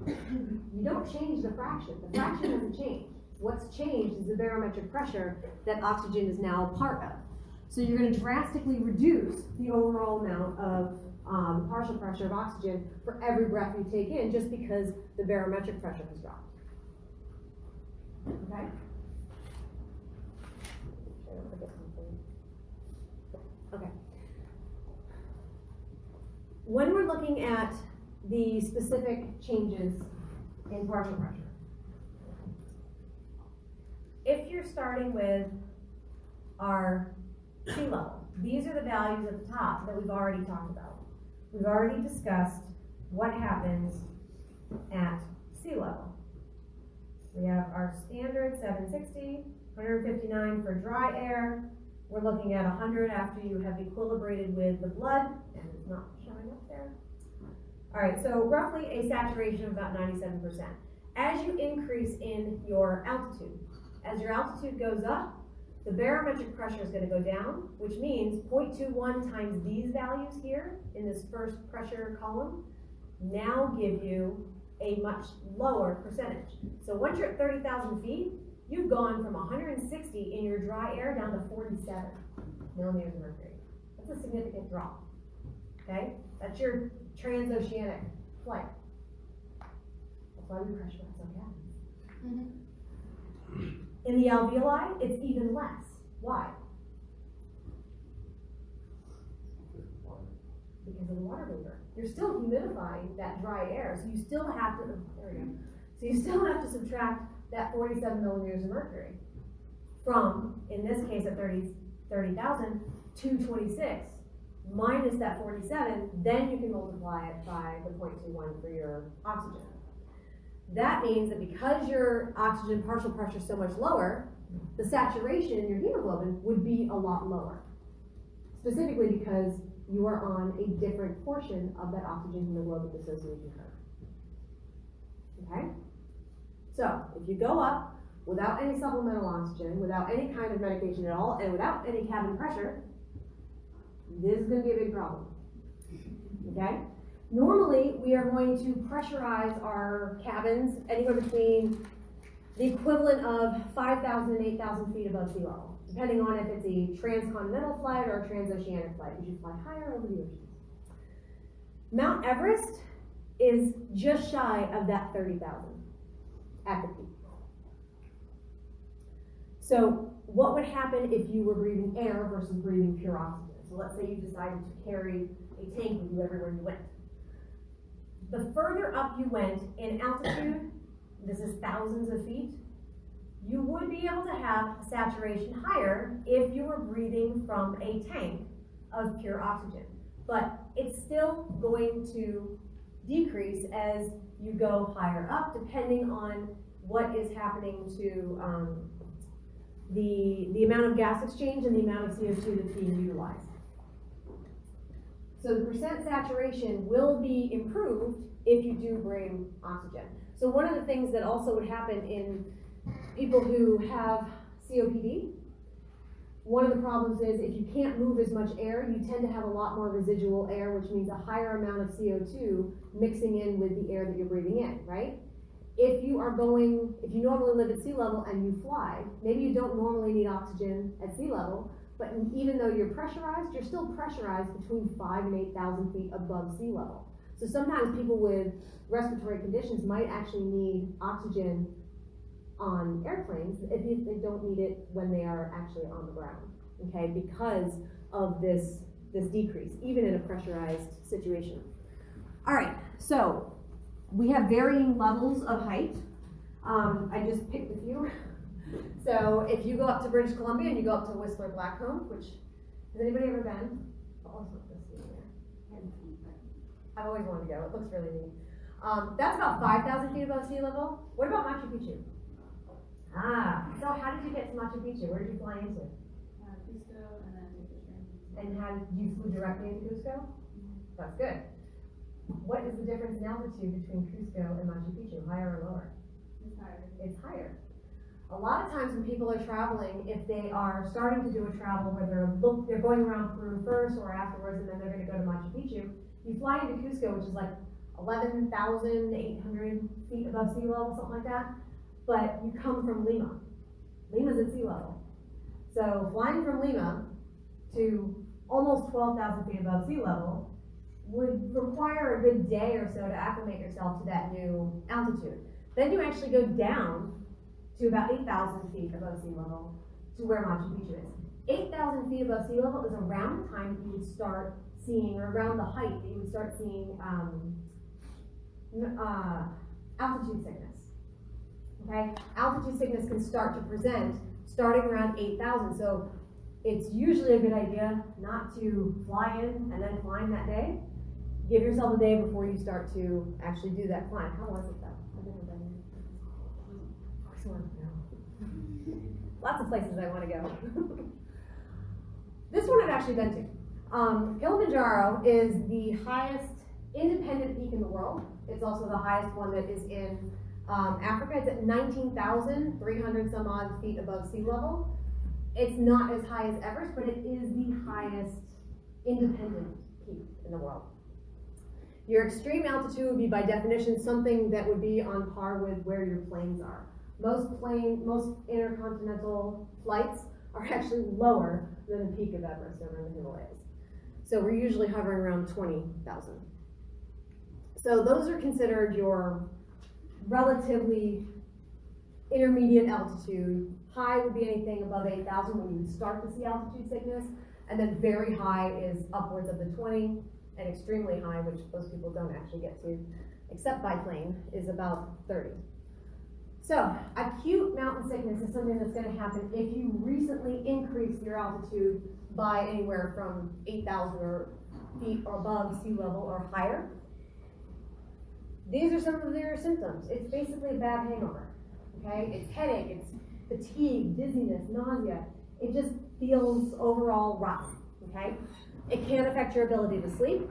you don't change the fraction. The fraction hasn't changed. What's changed is the barometric pressure that oxygen is now a part of. So you're going to drastically reduce the overall amount of partial pressure of oxygen for every breath you take in, just because the barometric pressure has dropped. Okay? Okay. When we're looking at the specific changes in partial pressure, if you're starting with our sea level, these are the values at the top that we've already talked about. We've already discussed what happens at sea level. We have our standard 760, 159 for dry air. We're looking at 100 after you have equilibrated with the blood, and it's not showing up there. All right, so roughly a saturation of about 97%. As you increase in your altitude, as your altitude goes up, the barometric pressure is going to go down, which means 0.21 times these values here in this first pressure column now give you a much lower percentage. So once you're at 30,000 feet, you've gone from 160 in your dry air down to 47 millimeters of mercury. That's a significant drop, okay? That's your transoceanic flight. That's why we pressurize our cabins. In the alveoli, it's even less. Why? Because of the water vapor. You're still humidifying that dry air, so you still have to, there we go. So you still have to subtract that 47 millimeters of mercury from, in this case at 30,000, 226 minus that 47, then you can multiply it by the 0.21 for your oxygen. That means that because your oxygen partial pressure is so much lower, the saturation in your hemoglobin would be a lot lower. Specifically because you are on a different portion of that oxygen hemoglobin dissociation curve. Okay? So, if you go up without any supplemental oxygen, without any kind of medication at all, and without any cabin pressure, this is going to be a big problem. Okay? Normally, we are going to pressurize our cabins anywhere between the equivalent of 5,000 and 8,000 feet above sea level, depending on if it's a transcontinental flight or a transoceanic flight, which you fly higher over the oceans. Mount Everest is just shy of that 30,000 at the peak. So what would happen if you were breathing air versus breathing pure oxygen? So let's say you decided to carry a tank with you everywhere you went. The further up you went in altitude, this is thousands of feet, you would be able to have saturation higher if you were breathing from a tank of pure oxygen. But it's still going to decrease as you go higher up, depending on what is happening to the amount of gas exchange and the amount of CO2 that's being utilized. So the percent saturation will be improved if you do bring oxygen. So one of the things that also would happen in people who have COPD, one of the problems is if you can't move as much air, you tend to have a lot more residual air, which means a higher amount of CO2 mixing in with the air that you're breathing in, right? If you normally live at sea level and you fly, maybe you don't normally need oxygen at sea level, but even though you're pressurized, you're still pressurized between 5,000 and 8,000 feet above sea level. So sometimes people with respiratory conditions might actually need oxygen on airplanes if they don't need it when they are actually on the ground, okay, because of this decrease, even in a pressurized situation. All right, so we have varying levels of height. I just picked a few. So if you go up to British Columbia and you go up to Whistler Blackcomb, which, has anybody ever been? Oh, it's not this here. I've always wanted to go, it looks really neat. That's about 5,000 feet above sea level. What about Machu Picchu? So how did you get to Machu Picchu? Where did you fly into? Cusco, and then take the train. And you flew directly into Cusco? That's good. What is the difference in altitude between Cusco and Machu Picchu, higher or lower? It's higher. It's higher. A lot of times when people are traveling, if they are starting to do a travel where they're going around Peru first or afterwards and then they're going to go to Machu Picchu, you fly into Cusco, which is like 11,800 feet above sea level, something like that, but you come from Lima. Lima's at sea level. So flying from Lima to almost 12,000 feet above sea level would require a good day or so to acclimate yourself to that new altitude. Then you actually go down to about 8,000 feet above sea level to where Machu Picchu is. 8,000 feet above sea level is around the time that you would start seeing, or around the height that you would start seeing altitude sickness. Okay? Altitude sickness can start to present starting around 8,000. So it's usually a good idea not to fly in and then climb that day. Give yourself a day before you start to actually do that climb. How was it though? I've never been there. Lots of places I want to go. This one I've actually been to. Kilimanjaro is the highest independent peak in the world. It's also the highest one that is in Africa. It's at 19,300 some odd feet above sea level. It's not as high as Everest, but it is the highest independent peak in the world. Your extreme altitude would be by definition something that would be on par with where your planes are. Most intercontinental flights are actually lower than the peak of Everest over in the Himalayas. So we're usually hovering around 20,000. So those are considered your relatively intermediate altitude. High would be anything above 8,000 when you would start to see altitude sickness, and then very high is upwards of the 20, and extremely high, which most people don't actually get to, except by plane, is about 30. So, acute mountain sickness is something that's gonna happen if you recently increase your altitude by anywhere from 8,000 or feet or above sea level or higher. These are some of their symptoms. It's basically a bad hangover, okay? It's headache, it's fatigue, dizziness, nausea. It just feels overall rough, okay? It can affect your ability to sleep,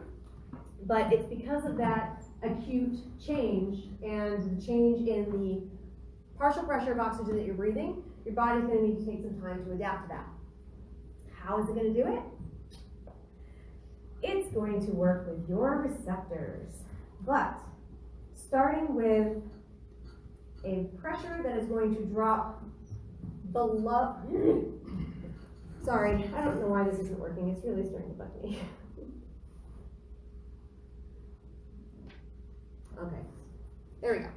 but it's because of that acute change and the change in the partial pressure of oxygen that you're breathing, your body's gonna need to take some time to adapt to that. How is it gonna do it? It's going to work with your receptors, but starting with a pressure that is going to drop below, sorry, I don't know why this isn't working, it's really starting to bug me. Okay, there we go.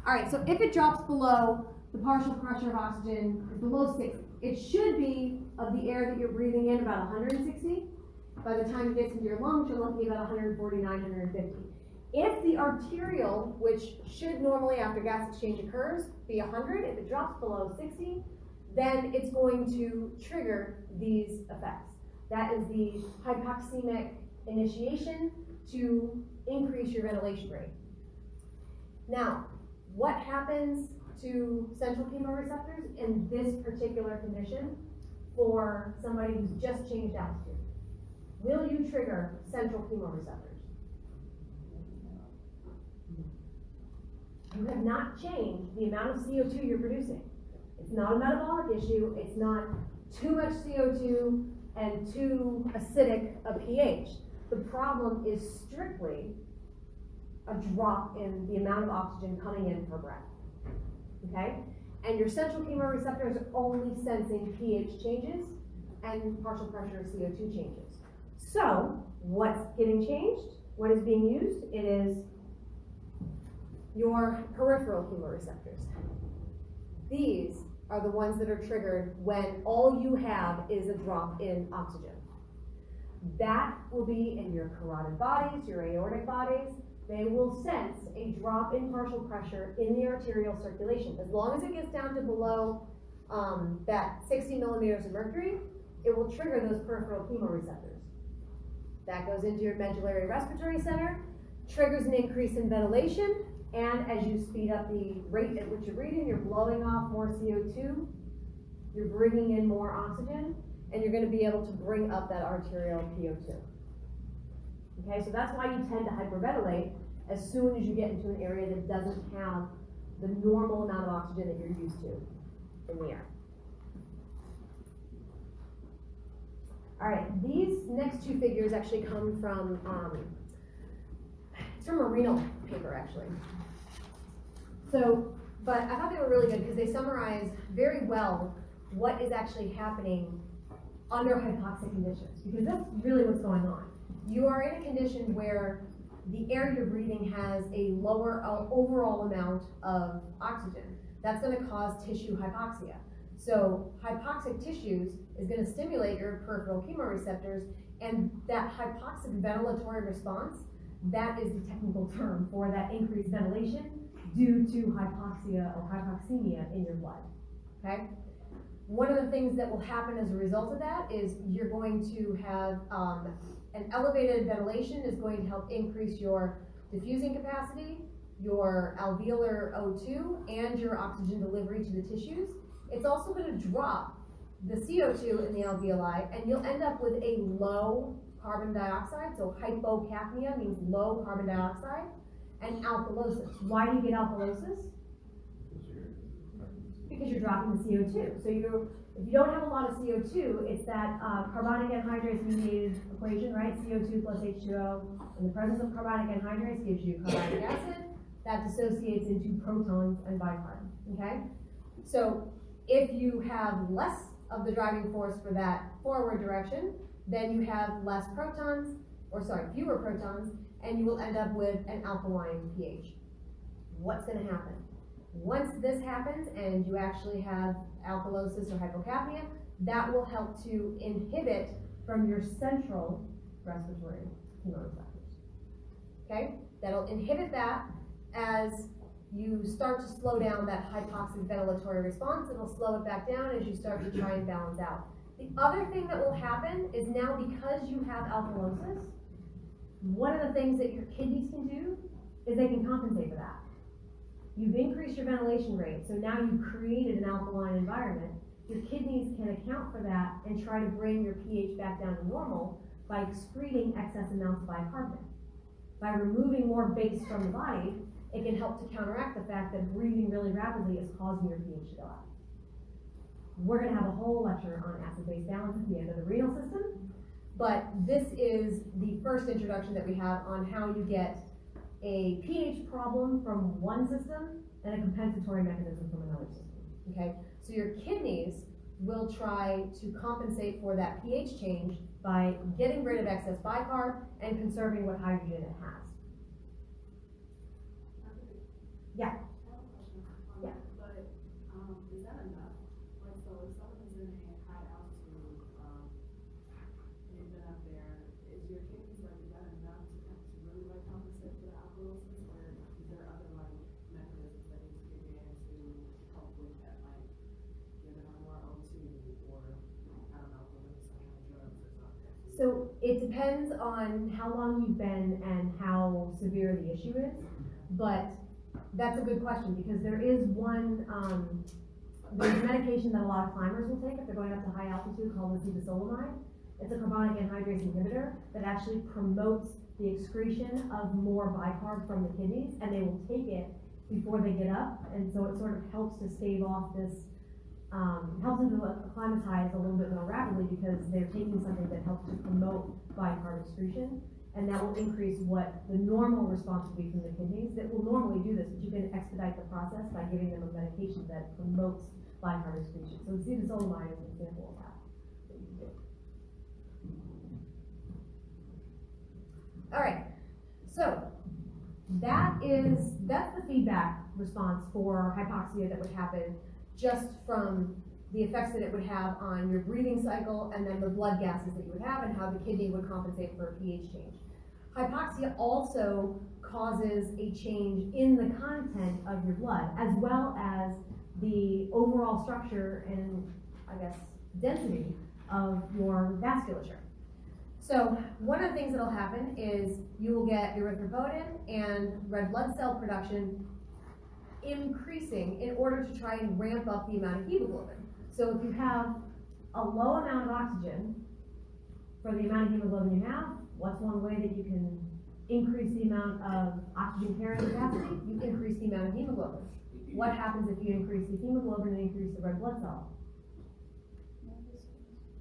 All right, so if it drops below, the partial pressure of oxygen is below 60. It should be, of the air that you're breathing in, about 160. By the time it gets into your lungs, you're looking at about 149, 150. If the arterial, which should normally after gas exchange occurs, be 100, if it drops below 60, then it's going to trigger these effects. That is the hypoxemic initiation to increase your ventilation rate. Now, what happens to central chemoreceptors in this particular condition for somebody who's just changed altitude? Will you trigger central chemoreceptors? You have not changed the amount of CO2 you're producing. It's not a metabolic issue. It's not too much CO2 and too acidic a pH. The problem is strictly a drop in the amount of oxygen coming in per breath. Okay? And your central chemoreceptors are only sensing pH changes and partial pressure of CO2 changes. So, what's getting changed? What is being used? It is your peripheral chemoreceptors. These are the ones that are triggered when all you have is a drop in oxygen. That will be in your carotid bodies, your aortic bodies. They will sense a drop in partial pressure in the arterial circulation. As long as it gets down to below that 60 millimeters of mercury, it will trigger those peripheral chemoreceptors. That goes into your medullary respiratory center, triggers an increase in ventilation, and as you speed up the rate at which you're breathing, you're blowing off more CO2, you're bringing in more oxygen, and you're going to be able to bring up that arterial PO2. Okay, so that's why you tend to hyperventilate as soon as you get into an area that doesn't have the normal amount of oxygen that you're used to in the air. All right, these next two figures actually come from, it's from a renal paper actually. So, but I thought they were really good because they summarize very well what is actually happening under hypoxic conditions, because that's really what's going on. You are in a condition where the air you're breathing has a lower overall amount of oxygen. That's going to cause tissue hypoxia. So hypoxic tissues is going to stimulate your peripheral chemoreceptors, and that hypoxic ventilatory response, that is the technical term for that increased ventilation due to hypoxia or hypoxemia in your blood, okay? One of the things that will happen as a result of that is you're going to have an elevated ventilation is going to help increase your diffusing capacity, your alveolar O2, and your oxygen delivery to the tissues. It's also going to drop the CO2 in the alveoli, and you'll end up with a low carbon dioxide. So hypocapnia means low carbon dioxide, and alkalosis. Why do you get alkalosis? Because you're dropping the CO2. So if you don't have a lot of CO2, it's that carbonic anhydrase mediated equation, right? CO2 plus H2O. In the presence of carbonic anhydrase gives you carbonic acid. That dissociates into protons and bicarb, okay? So if you have less of the driving force for that forward direction, then you have fewer protons, and you will end up with an alkaline pH. What's going to happen? Once this happens and you actually have alkalosis or hypocapnia, that will help to inhibit from your central respiratory chemoreceptors. Okay? That'll inhibit that as you start to slow down that hypoxic ventilatory response. It'll slow it back down as you start to try and balance out. The other thing that will happen is now, because you have alkalosis, one of the things that your kidneys can do is they can compensate for that. You've increased your ventilation rate, so now you've created an alkaline environment. Your kidneys can account for that and try to bring your pH back down to normal by excreting excess amounts of bicarbonate. By removing more base from the body, it can help to counteract the fact that breathing really rapidly is causing your pH to go up. We're going to have a whole lecture on acid-base balance at the end of the renal system, but this is the first introduction that we have on how you get a pH problem from one system and a compensatory mechanism from another system, okay? So your kidneys will try to compensate for that pH change by getting rid of excess bicarb and conserving what hydrogen it has. Yeah. Yeah. But, is that enough? Like, so if someone is in a high altitude, and you've been up there, is your kidneys, like, is that enough to really, like, compensate for the alkalosis? Or is there other, like, mechanisms that need to kick in to help with that, like, giving them more O2, or, I don't know, giving them some kind of drugs or something? So it depends on how long you've been and how severe the issue is, but that's a good question, because there is one, there's a medication that a lot of climbers will take if they're going up to high altitude called acetazolamide. It's a carbonic anhydrase inhibitor that actually promotes the excretion of more bicarb from the kidneys, and they will take it before they get up, and so it sort of helps to stave off this, helps them to acclimatize a little bit more rapidly, because they're taking something that helps to promote bicarb excretion, and that will increase what the normal response will be from the kidneys. That will normally do this, but you can expedite the process by giving them a medication that promotes bicarb excretion. So acetazolamide is an example of that you can do. All right, so that's the feedback response for hypoxia that would happen just from the effects that it would have on your breathing cycle, and then the blood gases that you would have, and how the kidney would compensate for a pH change. Hypoxia also causes a change in the content of your blood, as well as the overall structure and, I guess, density of your vasculature. So one of the things that'll happen is you will get erythropoietin and red blood cell production increasing in order to try and ramp up the amount of hemoglobin. So if you have a low amount of oxygen for the amount of hemoglobin you have, what's one way that you can increase the amount of oxygen carrying capacity? You increase the amount of hemoglobin. What happens if you increase the hemoglobin and increase the red blood cell?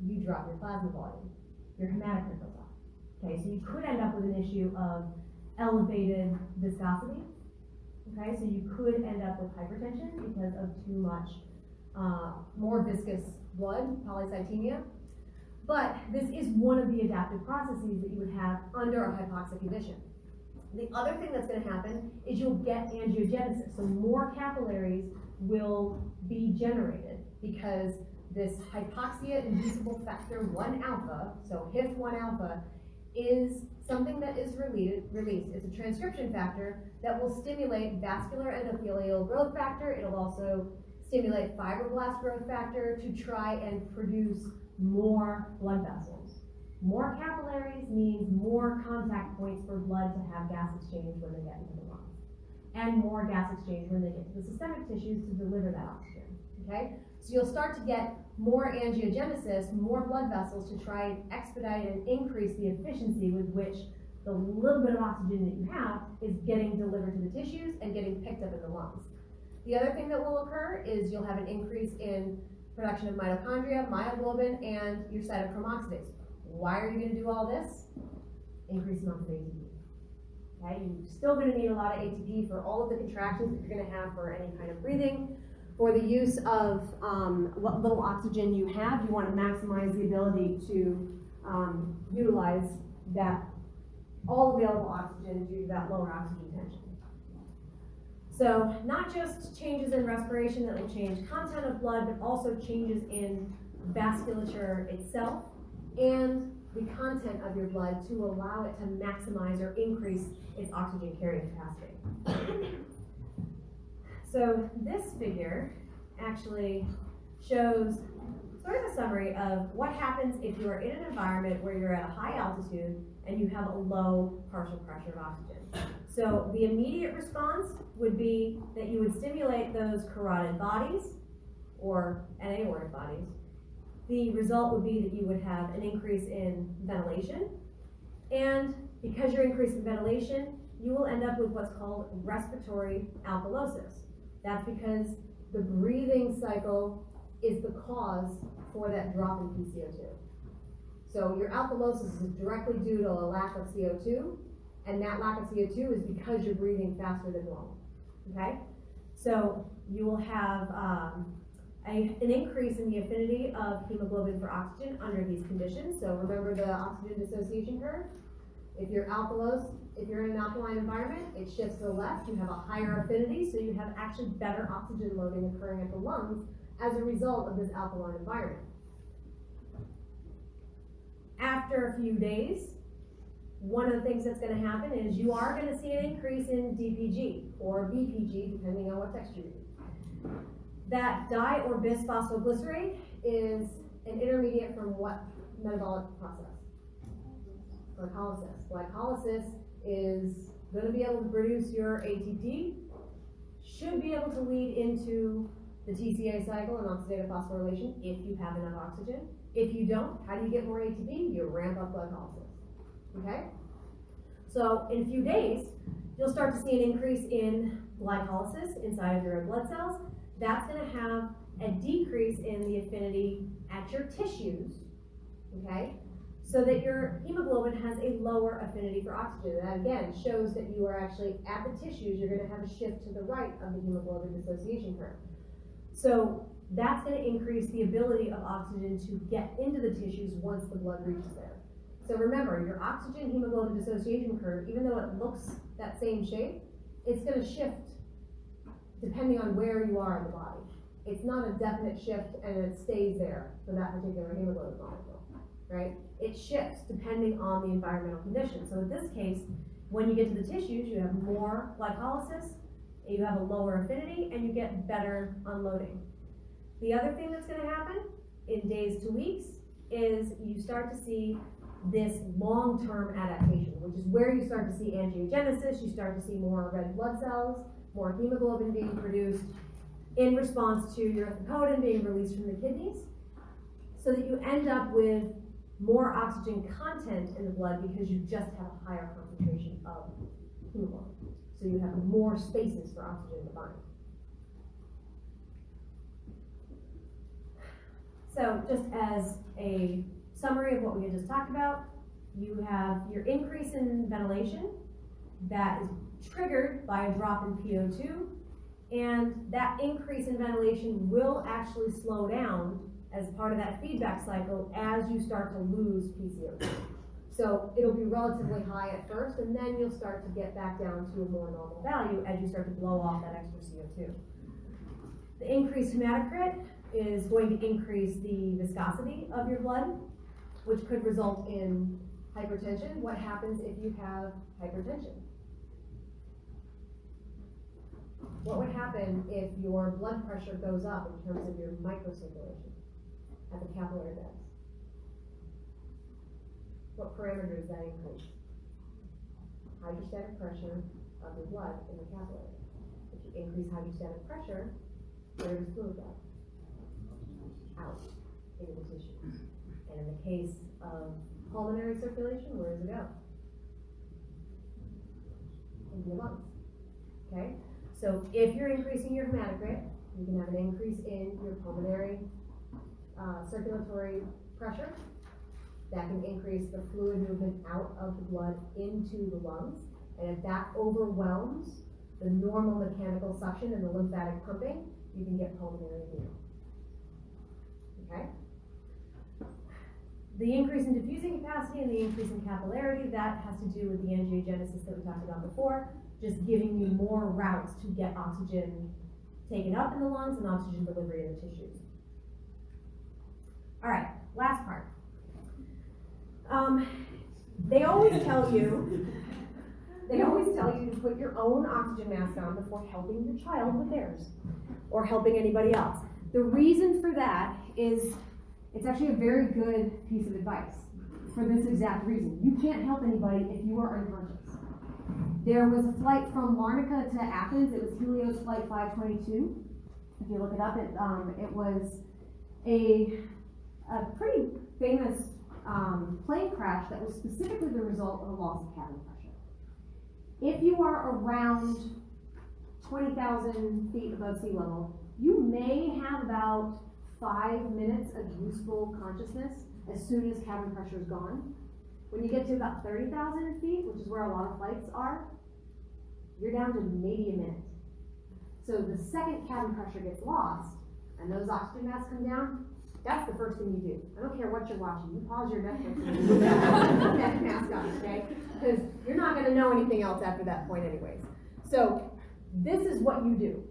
You drop your plasma volume. Your hematocrit goes up. Okay, so you could end up with an issue of elevated viscosity. Okay, so you could end up with hypertension because of too much more viscous blood, polycythemia. But this is one of the adaptive processes that you would have under a hypoxic condition. The other thing that's going to happen is you'll get angiogenesis. So more capillaries will be generated because this hypoxia-inducible factor 1 alpha, so HIF1 alpha, is something that is released. It's a transcription factor that will stimulate vascular endothelial growth factor. It'll also stimulate fibroblast growth factor to try and produce more blood vessels. More capillaries means more contact points for blood to have gas exchange when they get into the lungs, and more gas exchange when they get to the systemic tissues to deliver that oxygen, okay? So you'll start to get more angiogenesis, more blood vessels to try and expedite and increase the efficiency with which the little bit of oxygen that you have is getting delivered to the tissues and getting picked up in the lungs. The other thing that will occur is you'll have an increase in production of mitochondria, myoglobin, and your cytochrome oxidase. Why are you going to do all this? Increase amounts of ATP. Okay, you're still going to need a lot of ATP for all of the contractions that you're going to have for any kind of breathing. For the use of what little oxygen you have, you want to maximize the ability to utilize that all available oxygen due to that lower oxygen tension. So not just changes in respiration that will change content of blood, but also changes in vasculature itself and the content of your blood to allow it to maximize or increase its oxygen carrying capacity. So this figure actually shows sort of a summary of what happens if you are in an environment where you're at a high altitude and you have a low partial pressure of oxygen. So the immediate response would be that you would stimulate those carotid bodies or aortic bodies. The result would be that you would have an increase in ventilation, and because you're increasing ventilation, you will end up with what's called respiratory alkalosis. That's because the breathing cycle is the cause for that drop in PCO2. So your alkalosis is directly due to a lack of CO2, and that lack of CO2 is because you're breathing faster than normal, okay? So you will have an increase in the affinity of hemoglobin for oxygen under these conditions. So remember the oxygen dissociation curve? If you're alkalose, if you're in an alkaline environment, it shifts to the left, you have a higher affinity, so you have actually better oxygen loading occurring at the lungs as a result of this alkaline environment. After a few days, one of the things that's going to happen is you are going to see an increase in DPG or BPG, depending on what texture you use. That di or bisphosphoglycerate is an intermediate from what metabolic process? Glycolysis. Glycolysis is going to be able to produce your ATP, should be able to lead into the TCA cycle and oxidative phosphorylation if you have enough oxygen. If you don't, how do you get more ATP? You ramp up glycolysis. Okay? So in a few days, you'll start to see an increase in glycolysis inside of your red blood cells. That's going to have a decrease in the affinity at your tissues, okay? So that your hemoglobin has a lower affinity for oxygen. That again shows that you are actually at the tissues, you're going to have a shift to the right of the hemoglobin dissociation curve. So that's going to increase the ability of oxygen to get into the tissues once the blood reaches there. So remember, your oxygen hemoglobin dissociation curve, even though it looks that same shape, it's going to shift depending on where you are in the body. It's not a definite shift and it stays there for that particular hemoglobin molecule, right? It shifts depending on the environmental conditions. So in this case, when you get to the tissues, you have more glycolysis, you have a lower affinity, and you get better unloading. The other thing that's going to happen in days to weeks is you start to see this long-term adaptation, which is where you start to see angiogenesis, you start to see more red blood cells, more hemoglobin being produced in response to erythropoietin being released from the kidneys, so that you end up with more oxygen content in the blood because you just have a higher concentration of hemoglobin. So you have more spaces for oxygen to bind. So just as a summary of what we had just talked about, you have your increase in ventilation that is triggered by a drop in PO2, and that increase in ventilation will actually slow down as part of that feedback cycle as you start to lose PCO2. So it'll be relatively high at first, and then you'll start to get back down to a more normal value as you start to blow off that extra CO2. The increased hematocrit is going to increase the viscosity of your blood, which could result in hypertension. What happens if you have hypertension? What would happen if your blood pressure goes up in terms of your microcirculation at the capillary beds? What parameter does that increase? Hydrostatic pressure of your blood in the capillary. If you increase hydrostatic pressure, where does fluid go? Out into the tissues. And in the case of pulmonary circulation, where does it go? Into your lungs. Okay? So if you're increasing your hematocrit, you can have an increase in your pulmonary circulatory pressure. That can increase the fluid movement out of the blood into the lungs. And if that overwhelms the normal mechanical suction and the lymphatic pumping, you can get pulmonary edema. Okay? The increase in diffusing capacity and the increase in capillarity, that has to do with the angiogenesis that we talked about before. just giving you more routes to get oxygen taken up in the lungs and oxygen delivery in the tissues. All right, last part. They always tell you to put your own oxygen mask on before helping your child with theirs, or helping anybody else. The reason for that is, it's actually a very good piece of advice, for this exact reason. You can't help anybody if you are unconscious. There was a flight from Larnaca to Athens, it was Helios Flight 522. If you look it up, it was a pretty famous plane crash that was specifically the result of a loss of cabin pressure. If you are around 20,000 feet above sea level, you may have about 5 minutes of useful consciousness as soon as cabin pressure is gone. When you get to about 30,000 feet, which is where a lot of flights are, you're down to maybe a minute. So the second cabin pressure gets lost and those oxygen masks come down, that's the first thing you do. I don't care what you're watching. You pause your Netflix and you put that mask on, okay? Because you're not going to know anything else after that point anyways. So this is what you do.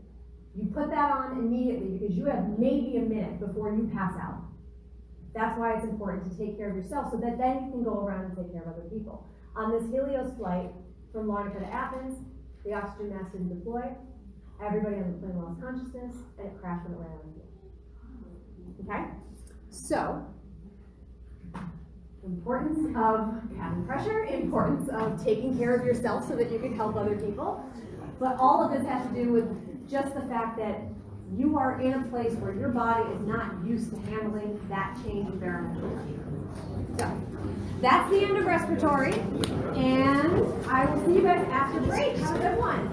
You put that on immediately because you have maybe a minute before you pass out. That's why it's important to take care of yourself so that then you can go around and take care of other people. On this Helios flight from Larnaca to Athens, the oxygen mask didn't deploy. Everybody on the plane lost consciousness and it crashed when it ran out of fuel. Okay? So, importance of cabin pressure, importance of taking care of yourself so that you can help other people. But all of this has to do with just the fact that you are in a place where your body is not used to handling that change in barometric pressure. So, that's the end of respiratory, and I will see you guys after the break. Have a good one.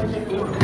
Thank you.